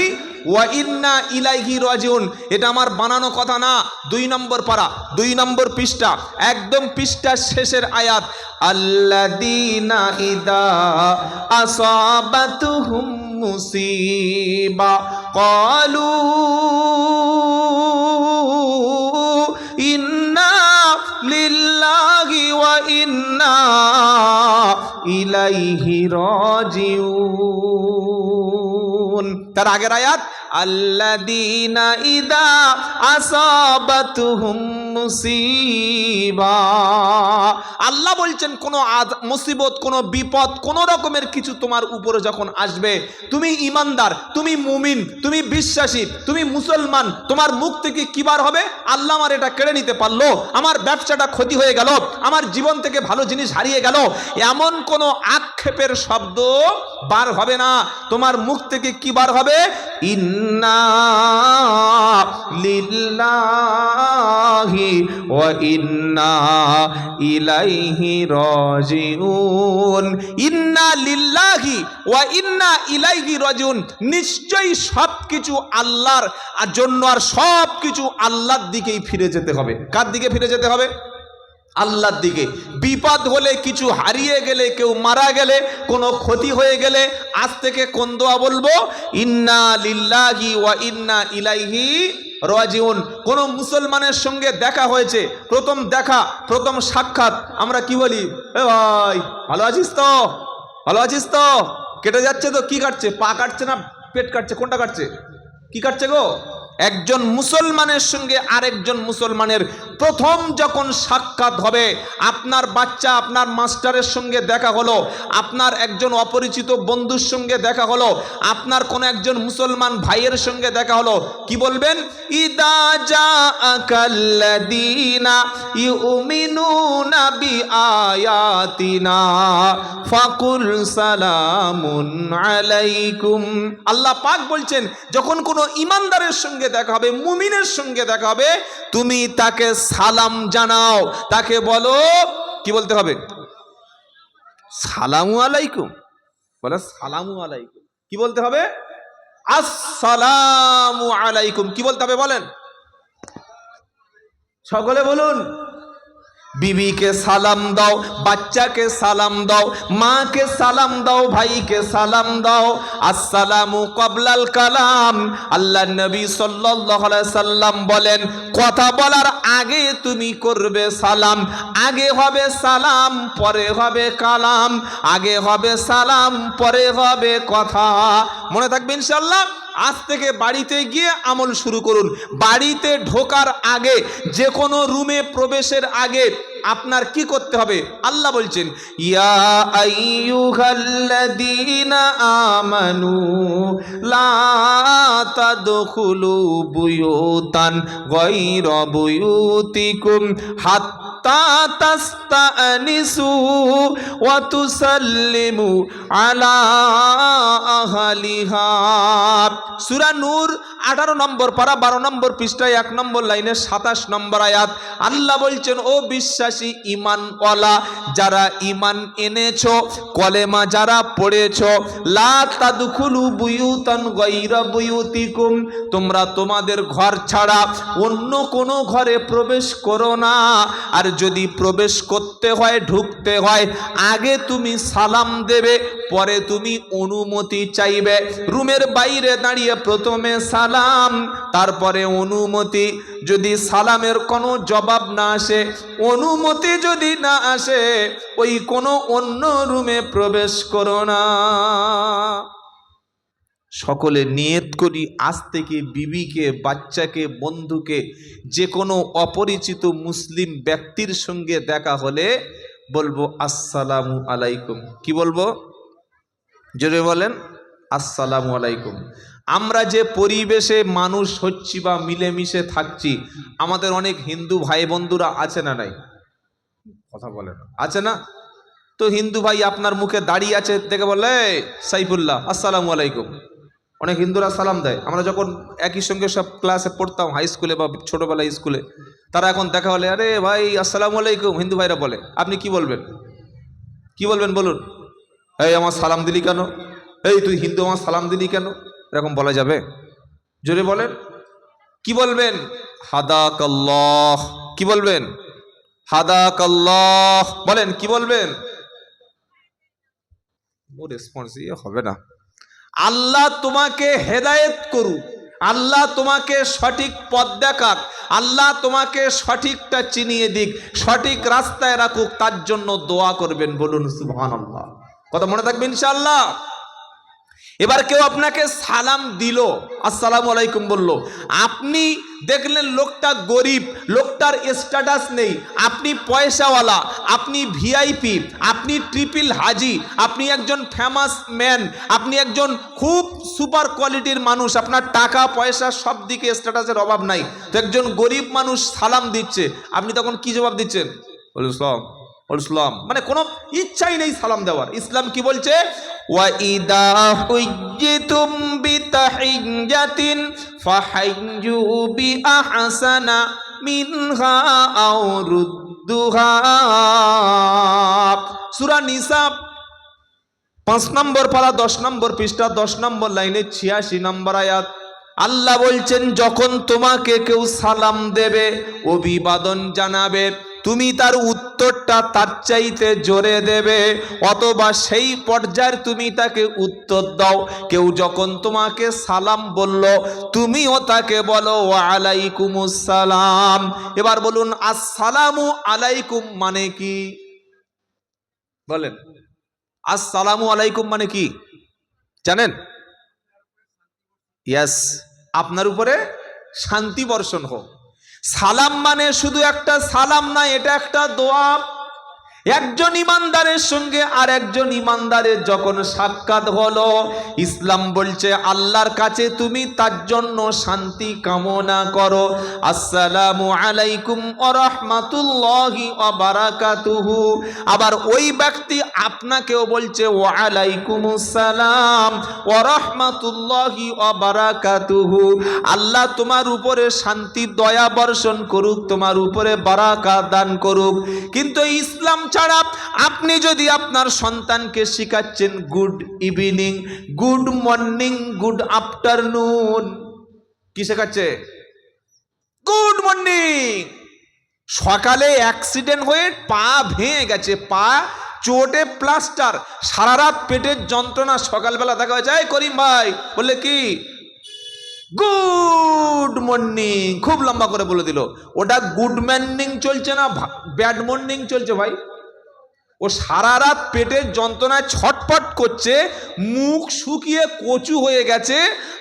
ওয়া ইন্না ইলাইহি রাজিউন। এটা আমার বানানো কথা না। 2 নম্বর পারা, 2 নম্বর পৃষ্ঠা, একদম পৃষ্ঠার শেষের আয়াত। আল্লাযীনা ইযা আসাবাতুহুম মুসিবা ক্বালু ইন্না লিল্লাহি ওয়া ইন্না ইলাইহি রাজিউন। তার আগের আয়াত আল্লাযীনা ইযা আসাবাতুহুম মুসিবা। আল্লাহ বলছেন কোন মুসিবত, কোন বিপদ, কোন রকমের কিছু তোমার উপরে যখন আসবে, তুমি ইমানদার, তুমি মুমিন, তুমি বিশ্বাসী, তুমি মুসলমান, তোমার মুখ থেকে কি বার হবে? আল্লাহ আমার এটা কেড়ে নিতে পারলো, আমার ব্যবসাটা ক্ষতি হয়ে গেল, আমার জীবন থেকে ভালো জিনিস হারিয়ে গেল, এমন কোন আক্ষেপের শব্দ বার হবে না। তোমার মুখ থেকে কি বার হবে? ইন্না লিল্লাহি ওয়া ইন্না ইলাইহি রাজিউন। ইন্না লিল্লাহি ওয়া ইন্না ইলাইহি রাজিউন। নিশ্চয়ই সবকিছু আল্লাহর জন্য, আর সবকিছু আল্লাহর দিকেই ফিরে যেতে হবে। কার দিকে ফিরে যেতে হবে? আল্লাহর দিকে। বিপদ হলে, কিছু হারিয়ে গেলে, কেউ মারা গেলে, কোনো ক্ষতি হয়ে গেলে, আজ থেকে কোন দোয়া বলবো? ইন্না লিল্লাহি ওয়া ইন্না ইলাইহি রাজিউন। কোন মুসলমানের সঙ্গে দেখা হয়েছে, প্রথম দেখা, প্রথম সাক্ষাৎ, আমরা কি বলি? এ ভাই ভালো আছিস তো? ভালো আছিস তো? কেটে যাচ্ছে তো? কি কাটছে? পা কাটছে না পেট কাটছে? কোনটা কাটছে? কি কাটছে গো? একজন মুসলমানের সঙ্গে আরেকজন মুসলমানের প্রথম যখন সাক্ষাৎ হবে, আপনার বাচ্চা আপনার মাস্টারের সঙ্গে দেখা হলো, আপনার একজন অপরিচিত বন্ধুর সঙ্গে দেখা হলো, আপনার কোন একজন মুসলমান ভাইয়ের সঙ্গে দেখা হলো, কি বলবেন? ইদা জাআকাল্লাযীনা ইউমিনুনা বিআয়াতিনা ফাকুল সালামুন আলাইকুম। আল্লাহ পাক বলছেন, যখন কোনো ইমানদারের সঙ্গে দেখা হবে, মুমিনের সঙ্গে দেখা হবে, তুমি তাকে সালাম জানাও, তাকে বলো, কি বলতে হবে? সালামু আলাইকুম। বলে সালামু আলাইকুম। কি বলতে হবে? আসসালামু আলাইকুম। কি বলতে হবে বলেন? সকলে বলুন। বিবিকে সালাম দাও, বাচ্চাকে সালাম দাও, মাকে সালাম দাও, ভাইকে সালাম দাও। আসসালামু ক্বাবলাল কালাম। আল্লাহ নবী সাল্লাল্লাহু আলাইহি সাল্লাম বলেন, কথা বলার আগে তুমি করবে সালাম। আগে হবে সালাম, পরে হবে কালাম। আগে হবে সালাম, পরে হবে কথা। মনে থাকবে ইনশাআল্লাহ। আজ থেকে বাড়িতে গিয়ে আমল শুরু করুন। বাড়িতে ঢোকার আগে, যে কোনো রুমে প্রবেশের আগে আপনার কি করতে হবে? আল্লাহ বলছেন, ইয়া আইয়ুহাল্লাযীনা আমানু লা তাদখুলু বুয়ুতান গায়রা বুয়ুতিকুম হাত্তা তাস্তানিসু ওয়া তুসাল্লিমু আলা আহলিহা। সূরা নূর 18 নম্বর পারা 12 নম্বর পৃষ্ঠায় 1 নম্বর লাইনে 27 নম্বর আয়াত। আল্লাহ বলছেন, ও বিশ্বাসী ঈমানওয়ালা যারা ঈমান এনেছো, কলেমা যারা পড়েছো, লা তাদখুলু বুয়ুতান গায়রা বুয়ুতিকুম, তোমরা তোমাদের ঘর ছাড়া অন্য কোনো ঘরে প্রবেশ করো না। আর যদি প্রবেশ করতে হয়, ঢুকতে হয়, আগে তুমি সালাম দেবে, পরে তুমি অনুমতি চাইবে। রুমের বাইরে দাঁড়িয়ে প্রথমে সালাম, তারপরে অনুমতি। যদি সালামের কোনো জবাব না আসে, অনুমতি যদি না আসে, ওই কোনো অন্য রুমে প্রবেশ করো না। সকলে নিয়ত করি, আজ থেকে বিবিকে, বাচ্চাকে, বন্ধুকে, যে কোনো অপরিচিত মুসলিম ব্যক্তির সঙ্গে দেখা হলে বলবো আসসালামু আলাইকুম। কি বলবো? জোরে বলেন, আসসালামু আলাইকুম। আমরা যে পরিবেশে মানুষ হচ্ছি বা মিলেমিশে থাকছি, আমাদের অনেক হিন্দু ভাই বন্ধুরা আছে না নাই? কথা বলে না, আছে না? তো হিন্দু ভাই আপনার মুখে দাঁড়িয়ে আছে দেখে বলে, সাইফুল্লাহ আসসালামু আলাইকুম। অনেক হিন্দুরা সালাম দেয়। আমরা যখন একই সঙ্গে সব ক্লাসে পড়তাম, হাই স্কুলে বা ছোটবেলায় স্কুলে, তারা এখন দেখা হলে, আরে ভাই আসসালামু আলাইকুম, হিন্দু ভাইরা বলে। আপনি কি বলবেন? কি বলবেন বলুন? এই আমার সালাম দিলি কেন? এই তুই হিন্দু, আমার সালাম দিলি কেন? এরকম বলা যাবে? জোরে বলেন, কি বলবেন? হাদাকাল্লাহ। কি বলবেন? হাদাকাল্লাহ। বলেন, কি বলবেন? ও রেসপন্স হবে না। আল্লাহ তোমাকে হেদায়েত করুক, আল্লাহ তোমাকে সঠিক পথ দেখাক, আল্লাহ তোমাকে সঠিকটা চিনিয়ে দিক, সঠিক রাস্তায় রাখুক, তার জন্য দোয়া করবেন। বলুন সুবহানাল্লাহ। কথা মনে থাকবে ইনশাআল্লাহ। এবার কেউ আপনাকে সালাম দিল, আসসালামু আলাইকুম বলল, আপনি দেখলেন লোকটা গরিব, লোকটার স্ট্যাটাস নেই, আপনি পয়সাওয়ালা, আপনি ভিআইপি, আপনি ট্রিপল হাজি, আপনি একজন ফেমাস ম্যান, আপনি একজন খুব সুপার কোয়ালিটির মানুষ, আপনার টাকা পয়সা সব দিকে স্ট্যাটাসের অভাব নাই, তো একজন গরিব মানুষ সালাম দিচ্ছে, আপনি তখন কি জবাব দিচ্ছেন? ওয়ালাইকুম ইসলাম। মানে কোনো ইচ্ছাই নেই সালাম দেওয়ার। ইসলাম কি বলছে? ওয়াইদা হুজ্জিতুম বিতাহিয়্যাতিন ফাহাইয়্যু বিআহসানা মিনহা আও রুদ্দুহা। সূরা নিসা 5 নম্বর পারা 10 নম্বর পৃষ্ঠা 10 নম্বর লাইনে 86 নম্বর আয়াত। আল্লাহ বলছেন, যখন তোমাকে কেউ সালাম দেবে, অভিবাদন জানাবে, তুমি তার উত্তরটা তার চাইতে জোরে দেবে, অথবা সেই পর্যায়ের তুমি তাকে উত্তর দাও। কেউ যখন তোমাকে সালাম বলল, তুমিও তাকে বলো ওয়ালাইকুমুস সালাম। এবার বলুন, আসসালামু আলাইকুম মানে কি? বলেন, আসসালামু আলাইকুম মানে কি জানেন? ইয়েস, আপনার উপরে শান্তি বর্ষণ হোক। সালাম মানে শুধু একটা সালাম না, এটা একটা দোয়া। একজন ইমানদারের সঙ্গে আর একজন ইমানদারের যখন সাক্ষাৎ হলো, ইসলাম বলছে আল্লাহর কাছে তুমি তার জন্য শান্তি কামনা করো, আসসালামু আলাইকুম ওয়া রাহমাতুল্লাহি ওয়া বারাকাতুহু। আবার ওই ব্যক্তি আপনাকেও বলছে ওয়া আলাইকুমুস সালাম ওয়া রাহমাতুল্লাহি ওয়া বারাকাতুহু। আল্লাহ তোমার উপরে শান্তি দয়া বর্ষণ করুক, তোমার উপরে বারাকাত দান করুক। কিন্তু ইসলাম ছাড়া আপনি যদি আপনার সন্তানকে শিখাচ্ছেন good evening, good morning, good afternoon, কি শেখাচ্ছে? Good morning. সকালে অ্যাক্সিডেন্ট হয়ে পা ভেঙে গেছে, পা চোটে প্লাস্টার, সারা রাত পেটের যন্ত্রণা, সকালবেলা দেখা হয়েছে, এই করিম ভাই, বললে কি গুড মর্নিং, খুব লম্বা করে বলে দিল। ওটা গুড মর্নিং চলছে না ব্যাড মর্নিং চলছে ভাই। ও সারা রাত পেটের যন্ত্রণায় ছটফট করছে, মুখ শুকিয়ে কচু হয়ে গেছে,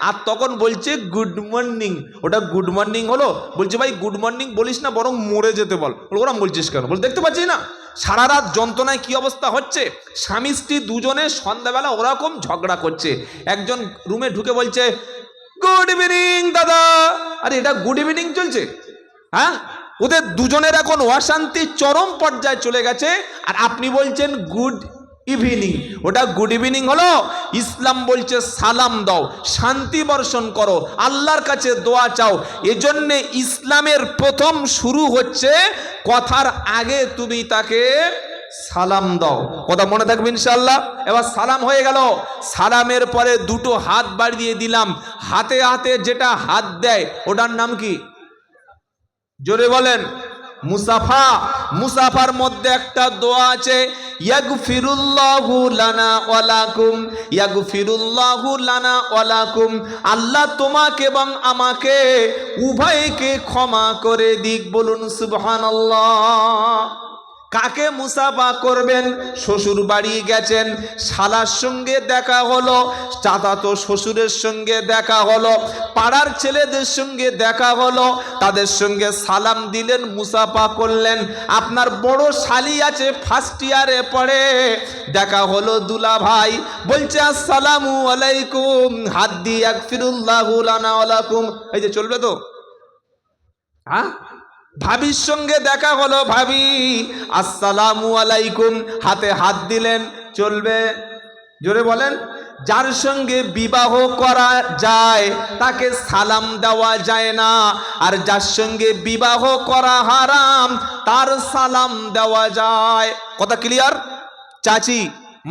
আর তখন বলছে গুড মর্নিং। ওটা গুড মর্নিং হলো? বলছে ভাই গুড মর্নিং বলিস না, বরং মরে যেতে বল। ওরম বলছিস কেন? বল দেখতে পাচ্ছি না সারা রাত যন্ত্রণায় কি অবস্থা হচ্ছে। স্বামী স্ত্রী দুজনে সন্ধ্যাবেলা ওরকম ঝগড়া করছে। একজন রুমে ঢুকে বলছে গুড ইভিনিং দাদা। আরে এটা গুড ইভিনিং চলছে? হ্যাঁ, ওদের দুজনের এখন অশান্তি চরম পর্যায়ে চলে গেছে, আর আপনি বলছেন গুড ইভিনিং। ওটা গুড ইভিনিং হলো? ইসলাম বলছে সালাম দাও, শান্তি বর্ষণ করো, আল্লাহর কাছে দোয়া চাও। এজন্য ইসলামের প্রথম শুরু হচ্ছে কথার আগে তুমি তাকে সালাম দাও। কথা মনে থাকবে ইনশাআল্লাহ। এবার সালাম হয়ে গেল, সালামের পরে দুটো হাত বাড়িয়ে দিলাম। হাতে হাতে যেটা হাত দেয় ওটার নাম কি? জোরে বলেন। মুসাফা। মুসাফার মধ্যে একটা দোয়া আছে, ইয়াগফিরুল্লাহু লানা ওয়া লাকুম, ইয়াগফিরুল্লাহু লানা ওয়া লাকুম। আল্লাহ তোমাকে এবং আমাকে উভয়কে ক্ষমা করে দিক। বলুন সুবহানাল্লাহ। কাকে মুসাফা করবেন? শ্বশুর বাড়ি গেছেন, শালার সঙ্গে দেখা হলো, চাচাতো শ্বশুরের সঙ্গে দেখা হলো, পাড়ার ছেলেদের সঙ্গে দেখা হলো, তাদের সঙ্গে সালাম দিলেন, মুসাফা করলেন। আপনার বড় শালি আছে, ফার্স্ট ইয়ারে পড়ে, দেখা হলো দুলা ভাই, বলছে আসসালামু আলাইকুম, হাত দিয়ে ইয়াগফিরুল্লাহু লানা ওয়া লাকুম। এই যে চলবে তো? হ্যাঁ। ভাবির সঙ্গে দেখা হলো, ভাবি আসসালামু আলাইকুম, হাতে হাত দিলেন, চলবে? জোরে বলেন। যার সঙ্গে বিবাহ করা যায় তাকে সালাম দেওয়া যায় না, আর যার সঙ্গে বিবাহ করা হারাম তার সালাম দেওয়া যায়। কথা ক্লিয়ার? চাচি,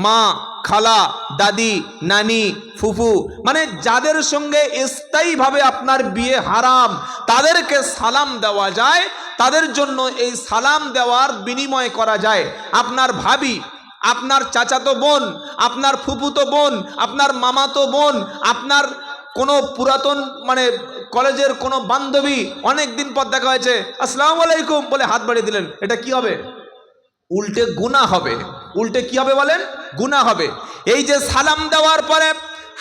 মা, খালা, দাদি, নানি, ফুফু, মানে যাদের সঙ্গে স্থায়ীভাবে আপনার বিয়ে হারাম তাদেরকে সালাম দেওয়া যায়, তাদের জন্য এই সালাম দেওয়ার বিনিময় করা যায়। আপনার ভাবি, আপনার চাচাতো বোন, আপনার ফুফুতো বোন, আপনার মামাতো বোন, আপনার কোনো পুরাতন মানে কলেজের কোনো বান্ধবী, অনেক দিন পর দেখা হয়েছে, আসসালামু আলাইকুম বলে হাত বাড়িয়ে দিলেন, এটা কি হবে? উল্টে গুনাহ হবে। উল্টে কি হবে বলেন? গুনাহ হবে। এই যে সালাম দেওয়ার পরে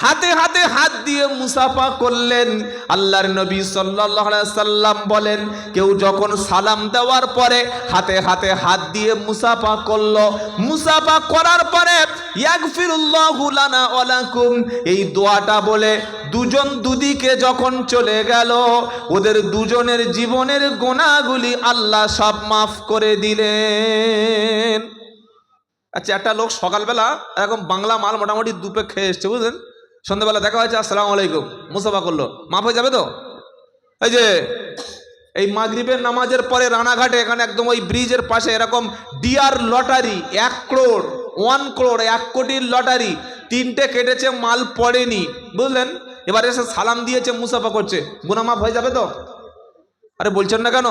হাতে হাতে হাত দিয়ে মুসাফা করলেন, আল্লাহর নবী সাল্লাল্লাহু আলাইহি সাল্লাম বলেন, কেউ যখন সালাম দেওয়ার পরে হাতে হাতে হাত দিয়ে মুসাফা করলো, মুসাফা করার পরে ইয়াগফিরুল্লাহু লানা ওয়া লাকুম, এই দোয়াটা বলে দুজন দুদিকে যখন চলে গেল, ওদের দুজনের জীবনের গুনাহগুলি আল্লাহ সব মাফ করে দিলেন। আচ্ছা, একটা লোক সকালবেলা এরকম বাংলা মাল মোটামুটি দুপে খেয়ে এসছে, বুঝলেন, সন্ধ্যাবেলা দেখা হয়েছে, আসসালামু আলাইকুম, মুসাফা করলো, মাফ হয়ে যাবে তো? এই যে এই মাগরিবের নামাজের পরে রানাঘাটে এখানে একদম ওই ব্রিজের পাশে এরকম ডিয়ার লটারি 1 করোড় 1 করোড় 1 কোটির লটারি 3টে কেটেছে, মাল পড়েনি, বুঝলেন, এবার এসে সালাম দিয়েছে, মুসাফা করছে, গুনাহ মাফ হয়ে যাবে তো? আরে বলছেন না কেন?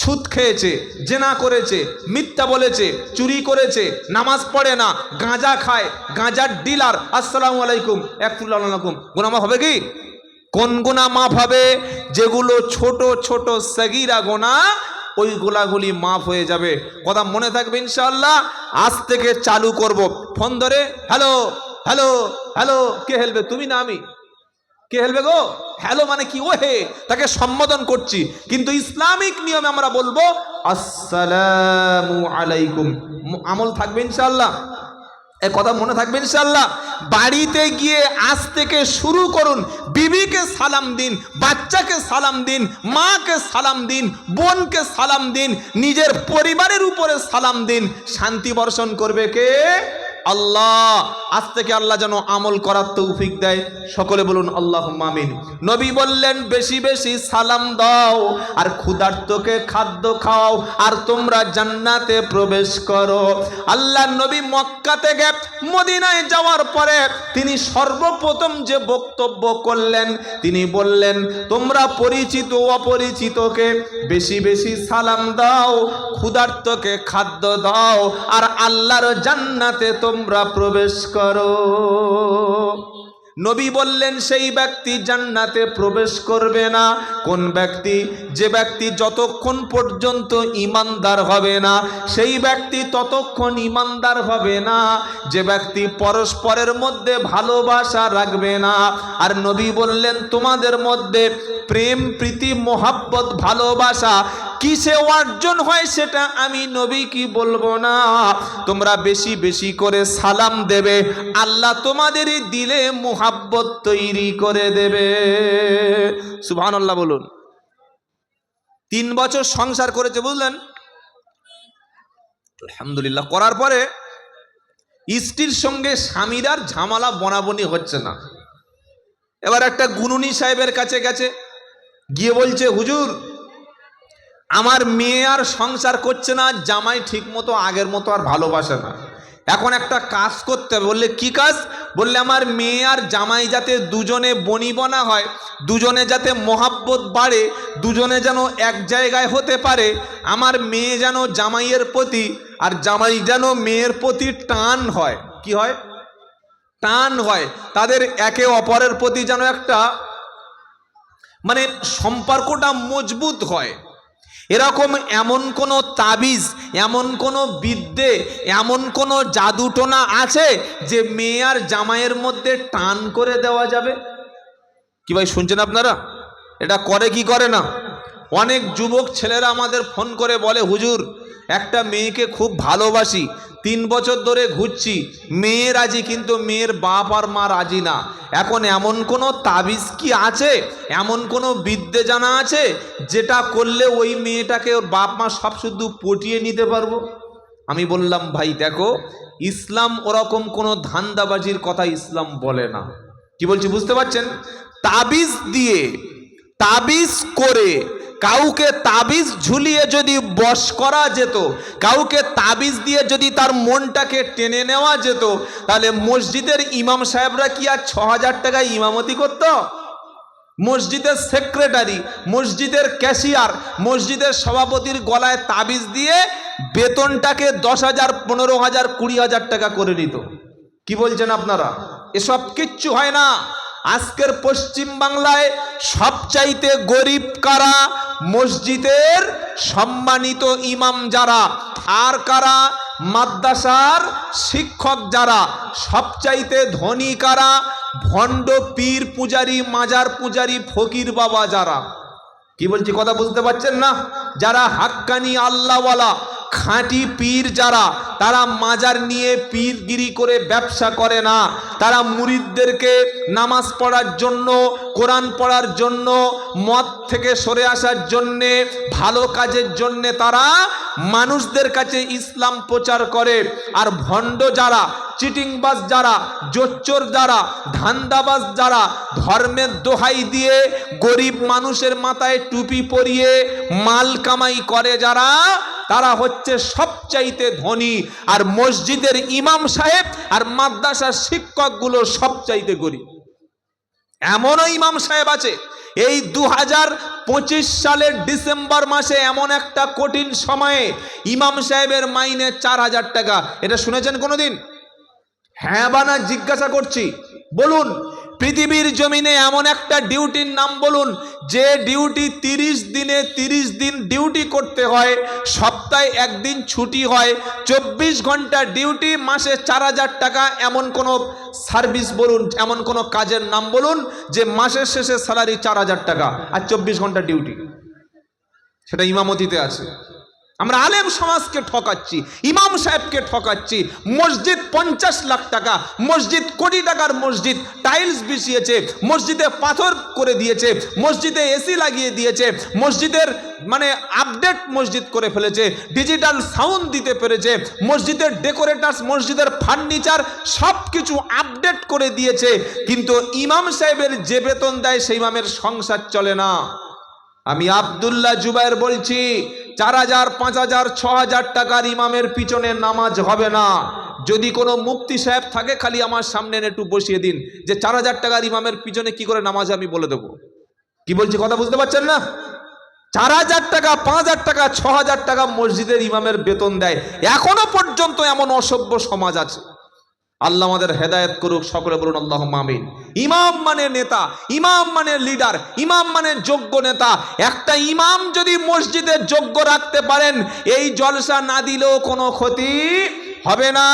সুদ খেয়েছে, জেনা করেছে, মিথ্যা বলেছে, চুরি করেছে, নামাজ পড়ে না, গাঁজা খায়, গাঁজার ডিলার, আসসালামু আলাইকুম, একটুল্লাহুম, গুনাহ মাফ হবে কি? কোন গুনাহ মাফ হবে? যেগুলো ছোট ছোট সগীরা গুনাহ, ওই গুনাহগুলি মাফ হয়ে যাবে। কথা মনে থাকবে ইনশাআল্লাহ। আজ থেকে চালু করব, ফোন ধরে হ্যালো হ্যালো হ্যালো, কে হেলবে? তুমি না আমি? কে হেলবে গো? হ্যালো মানে কি? ও হে, তাকে সম্বোধন করছি, কিন্তু ইসলামিক নিয়মে আমরা বলবো আসসালামু আলাইকুম। আমল থাকবে ইনশাআল্লাহ, এ কথা মনে থাকবে ইনশাআল্লাহ। বাড়িতে গিয়ে আজ থেকে শুরু করুন, বিবিকে সালাম দিন, বাচ্চাকে সালাম দিন, মাকে সালাম দিন, বোনকে সালাম দিন, নিজের পরিবারের উপরে সালাম দিন। শান্তি বর্ষণ করবে কে? আল্লাহ আজ থেকে আল্লাহ যেন আমল করার তৌফিক দেয়। সকলে বলুন আল্লাহুম্মা আমিন। নবী বললেন বেশি বেশি সালাম দাও আর ক্ষুধার্তকে খাদ্য খাও আর তোমরা জান্নাতে প্রবেশ করো। আল্লাহ নবী মক্কা থেকে মদিনায় যাওয়ার পরে তিনি সর্বপ্রথম যে বক্তব্য করলেন, তিনি বললেন তোমরা পরিচিত অপরিচিতকে বেশি বেশি সালাম দাও, ক্ষুধার্তকে খাদ্য দাও আর আল্লাহর জান্নাতে তোমরা প্রবেশ করো। নবী বললেন সেই ব্যক্তি জান্নাতে প্রবেশ করবে না। কোন ব্যক্তি? যে ব্যক্তি যতক্ষণ পর্যন্ত ঈমানদার হবে না সেই ব্যক্তি ততক্ষণ ঈমানদার হবে না। যে ব্যক্তি পরস্পরের মধ্যে ভালোবাসা রাখবে না। আর নবী বললেন তোমাদের মধ্যে প্রেম প্রীতি মোহাব্বত ভালোবাসা কিসে অর্জন হয় সেটা আমি নবী কি বলবো না। তোমরা বেশি বেশি করে সালাম দেবে, আল্লাহ তোমাদের দিলে মোহাব্বত তৈরি করে দেবে। সুবহানাল্লাহ বলুন। 3 বছর সংসার করেছে, বুঝলেন? আলহামদুলিল্লাহ। করার পরে স্ত্রীর সঙ্গে স্বামীর আর ঝামেলা বনাবনি হচ্ছে না। এবার একটা গুনুনি সাহেবের কাছে গেছে, গিয়ে বলছে হুজুর আমার মেয়ে আর সংসার করছে না, জামাই ঠিক মতো আগের মতো আর ভালোবাসে না, এখন একটা কাজ করতে হবে। বললে কি কাজ? বললে আমার মেয়ে আর জামাই যাতে দুজনে বনিবনা হয়, দুজনে যাতে মোহাব্বত বাড়ে, দুজনে যেন এক জায়গায় হতে পারে, আমার মেয়ে যেন জামাইয়ের প্রতি আর জামাই যেন মেয়ের প্রতি টান হয়। কি হয়? টান হয়। তাদের একে অপরের প্রতি যেন একটা মানে সম্পর্কটা মজবুত হয়। এরকম এমন কোনো তাবিজ, এমন কোনো বিদ্যে, এমন কোনো জাদুটোনা আছে যে মেয়ে আর জামাইয়ের মধ্যে টান করে দেওয়া যাবে? কি ভাই শুনছেন আপনারা? এটা করে কি করে না? অনেক যুবক ছেলেরা আমাদের ফোন করে বলে হুজুর একটা মেয়েকে খুব ভালোবাসি, 3 বছর ধরে ঘুরছি, মেয়ে রাজি কিন্তু মেয়ের বাপ আর মা রাজি না। এখন এমন কোনো তাবিজ কি আছে, এমন কোনো বিদ্যে জানা আছে যেটা করলে ওই মেয়েটাকে ওর বাপ মা সব শুধু পটিয়ে নিতে পারবো? আমি বললাম ভাই দেখো, ইসলাম ওরকম কোনো ধান্দাবাজির কথা ইসলাম বলে না। কি বলছি বুঝতে পারছেন? তাবিজ দিয়ে, তাবিজ করে কাউকে তাবিজ ঝুলিয়ে যদি বশ করা যেত, কাউকে তাবিজ দিয়ে যদি তার মনটাকে টেনে নেওয়া যেত, তাহলে মসজিদের ইমাম সাহেবরা কি আর 6000 টাকায় ইমামতি করত? মসজিদের সেক্রেটারি, মসজিদের ক্যাশিয়ার, মসজিদের সভাপতির গলায় তাবিজ দিয়ে বেতনটাকে 10,000 15,000 20,000 টাকা করে নিত। কি বলছেন আপনারা? এসব কিচ্ছু হয় না। আজকের পশ্চিম বাংলায় সবচাইতে গরিব কারা? মসজিদের সম্মানিত ইমাম যারা, আর কারা? মাদ্রাসার শিক্ষক যারা। সবচাইতে ধনী কারা? ভণ্ড পীর পূজারি, মাজার পূজারি, ফকির বাবা যারা। কি বলছি কথা বুঝতে পারছেন না? যারা হাক্কানি আল্লাহওয়ালা খাঁটি পীর যারা, তারা মাজার নিয়ে পীরগিরি করে ব্যবসা করে না। তারা মুরিদদেরকে নামাজ পড়ার জন্য, কোরআন পড়ার জন্য, মদ থেকে সরে আসার জন্যে, ভালো কাজের জন্যে তারা মানুষদের কাছে ইসলাম প্রচার করে। আর ভণ্ড যারা, চিটিংবাজ যারা, জোচ্চোর যারা, ধান্দাবাজ যারা, ধর্মের দোহাই দিয়ে গরিব মানুষের মাথায় টুপি পরিয়ে মাল কামাই করে যারা, তারা হচ্ছে সবচাইতে ধনী। আর মসজিদের ইমাম সাহেব আর মাদ্রাসার শিক্ষকগুলো সবচাইতে গরিব। এমনও ইমাম সাহেব আছে, এই 2025 সালের ডিসেম্বর মাসে এমন একটা কঠিন সময়ে ইমাম সাহেবের মাইনে 4000 টাকা। এটা শুনেছেন কোনোদিন? হ্যাঁ বা না জিজ্ঞাসা করছি, বলুন। পৃথিবীর জমিনে এমন একটা ডিউটির নাম বলুন যে ডিউটি 30 দিনে 30 দিন ডিউটি করতে হয়, সপ্তাহে 1 দিন ছুটি হয়, 24 ঘন্টা ডিউটি, মাসে 4000 টাকা। এমন কোনো সার্ভিস বলুন, এমন কোনো কাজের নাম বলুন যে মাসের শেষে স্যালারি 4000 টাকা আর 24 ঘন্টা ডিউটি। সেটা ইমামতিতে আছে। আমরা আলেম সমাজকে ঠকাচ্ছি, ইমাম সাহেবকে ঠকাচ্ছি। মসজিদ 50 লাখ টাকা, মসজিদ কোটি টাকার মসজিদ, টাইলস বিছিয়েছে, মসজিদে পাথর করে দিয়েছে, মসজিদে এসি লাগিয়ে দিয়েছে, মসজিদের মানে আপডেট মসজিদ করে ফেলেছে, ডিজিটাল সাউন্ড দিতে পেরেছে, মসজিদের ডেকোরেটার্স, মসজিদের ফার্নিচার সব কিছু আপডেট করে দিয়েছে, কিন্তু ইমাম সাহেবের যে বেতন দেয় সেই ইমামের সংসার চলে না। আমি আব্দুল্লাহ জুবায়ের বলছি, 4000, 5000, 6000 টাকার ইমামের পিছনে নামাজ হবে না। যদি কোনো মুফতি সাহেব থাকে খালি আমার সামনে একটু বসিয়ে দিন যে 4000 টাকার ইমামের পিছনে কি করে নামাজ আমি বলে দেবো। কি বলছি কথা বুঝতে পারছেন না? 4000 টাকা, 5000 টাকা, 6000 টাকা মসজিদের ইমামের বেতন দেয়। এখনো পর্যন্ত এমন অসভ্য সমাজ আছে। আল্লাহ আমাদের হেদায়েত করুক, সকলে বলুন আল্লাহুম্মা আমিন। ইমাম মানে নেতা, ইমাম মানে লিডার, ইমাম মানে যোগ্য নেতা। একটা ইমাম যদি মসজিদে যোগ্য রাখতে পারেন, এই জলসা না দিলেও কোনো ক্ষতি হবে না।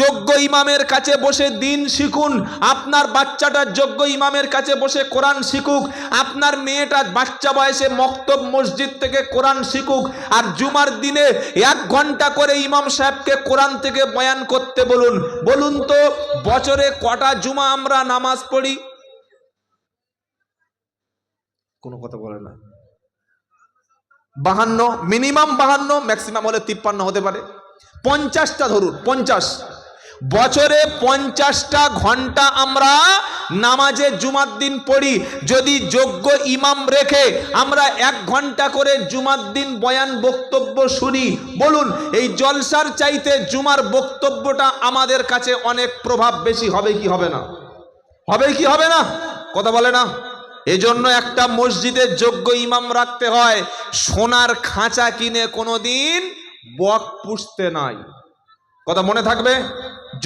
যোগ্য ইমামের কাছে বসে দিন শিখুন, আপনার বাচ্চাটা যোগ্য ইমামের কাছে বসে কোরআন শিখুক, আপনার মেয়েটা বাচ্চা বয়সে মক্তব মসজিদ থেকে কোরআন শিখুক। আর জুমার দিনে 1 ঘন্টা করে ইমাম সাহেবকে কোরআন থেকে বয়ান করতে বলুন। বলুন তো বছরে কটা জুমা আমরা নামাজ পড়ি? কোনো কথা বলে না। 52, মিনিমাম 52, ম্যাক্সিমাম হলে 53 হতে পারে। 50টা ধরুন, 50 বছরে 50টা ঘন্টা আমরা নামাজে জুমার দিন পড়ি। যদি যোগ্য ইমাম রেখে আমরা 1 ঘন্টা করে জুমার দিন বয়ান বক্তব্য শুনি, বলুন এই জলসার চাইতে জুমার বক্তব্যটা আমাদের কাছে অনেক প্রভাব বেশি হবে কি হবে না? হবে কি হবে না? কথা বলে না। এজন্য একটা মসজিদে যোগ্য ইমাম রাখতে হয়। সোনার খাঁচা কিনে কোনোদিন বক পুষতে নাই। কথা মনে থাকবে।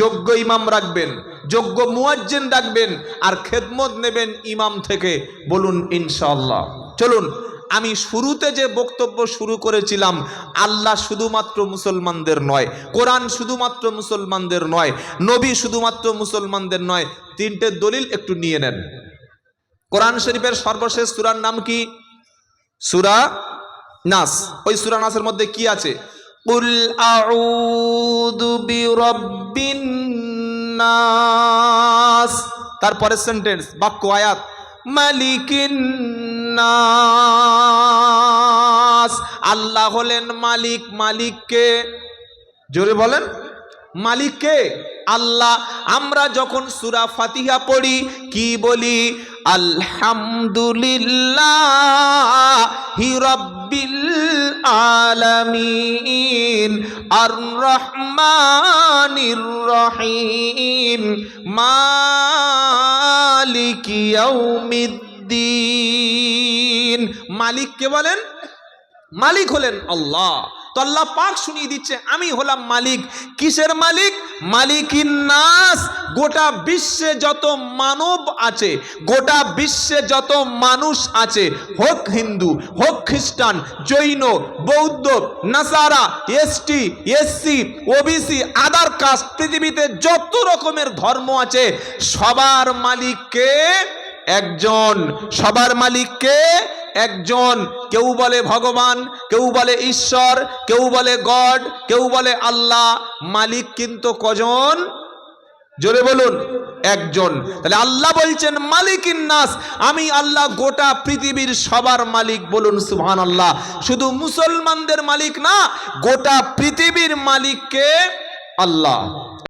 যোগ্য ইমাম রাখবেন, যোগ্য মুয়াজ্জিন রাখবেন, আর খেদমত নেবেন ইমাম থেকে। বলুন ইনশাআল্লাহ। চলুন, আমি শুরুতে যে বক্তব্য শুরু করেছিলাম, আল্লাহ শুধুমাত্র মুসলমানদের নয়, কোরআন শুধুমাত্র মুসলমানদের নয়, নবী শুধুমাত্র মুসলমানদের নয়। 3টে দলিল একটু নিয়ে নেন। কোরআন শরীফের সর্বশেষ সূরার নাম কি? সূরা নাস। ওই সূরা নাসের মধ্যে কি আছে? কুল আউযু বিরাব্বিন নাস। তারপরে সেন্টেন্স, বাক্য, আয়াত, মালিকিন নাস। আল্লাহ হলেন মালিক। মালিককে জোরে বলেন, মালিককে? আল্লাহ। আমরা যখন সূরা ফাতিহা পড়ি কি বলি? আলহামদুলিল্লাহি রাব্বিল আলামিন আর রহমানির রহিম মালিকি ইয়াউমিদ্দিন। মালিক কে বলেন? মালিক হলেন আল্লাহ। তো আল্লাহ পাক শুনিয়ে দিচ্ছে আমি হলাম মালিক। কিসের মালিক? মালিকিন নাস। গোটা বিশ্বে যত মানব আছে, গোটা বিশ্বে যত মানুষ আছে, হোক হিন্দু, হোক খ্রিস্টান, জৈন, বৌদ্ধ, নাসারা, এসটি, এসসি, ওবিসি, আদার কাস্ট, পৃথিবীতে যত রকমের ধর্ম আছে, সবার মালিককে একজন। সবার মালিককে একজন। কেউ বলে ভগবান, কেউ বলে ঈশ্বর, কেউ বলে গড, কেউ বলে আল্লাহ। মালিক কিন্তু কজন? জোরে বলুন, একজন। তাহলে আল্লাহ বলছেন মালিকিন নাস, আমি আল্লাহ গোটা পৃথিবীর সবার মালিক। বলুন সুবহানাল্লাহ। শুধু মুসলমানদের মালিক না, গোটা পৃথিবীর মালিককে আল্লাহ।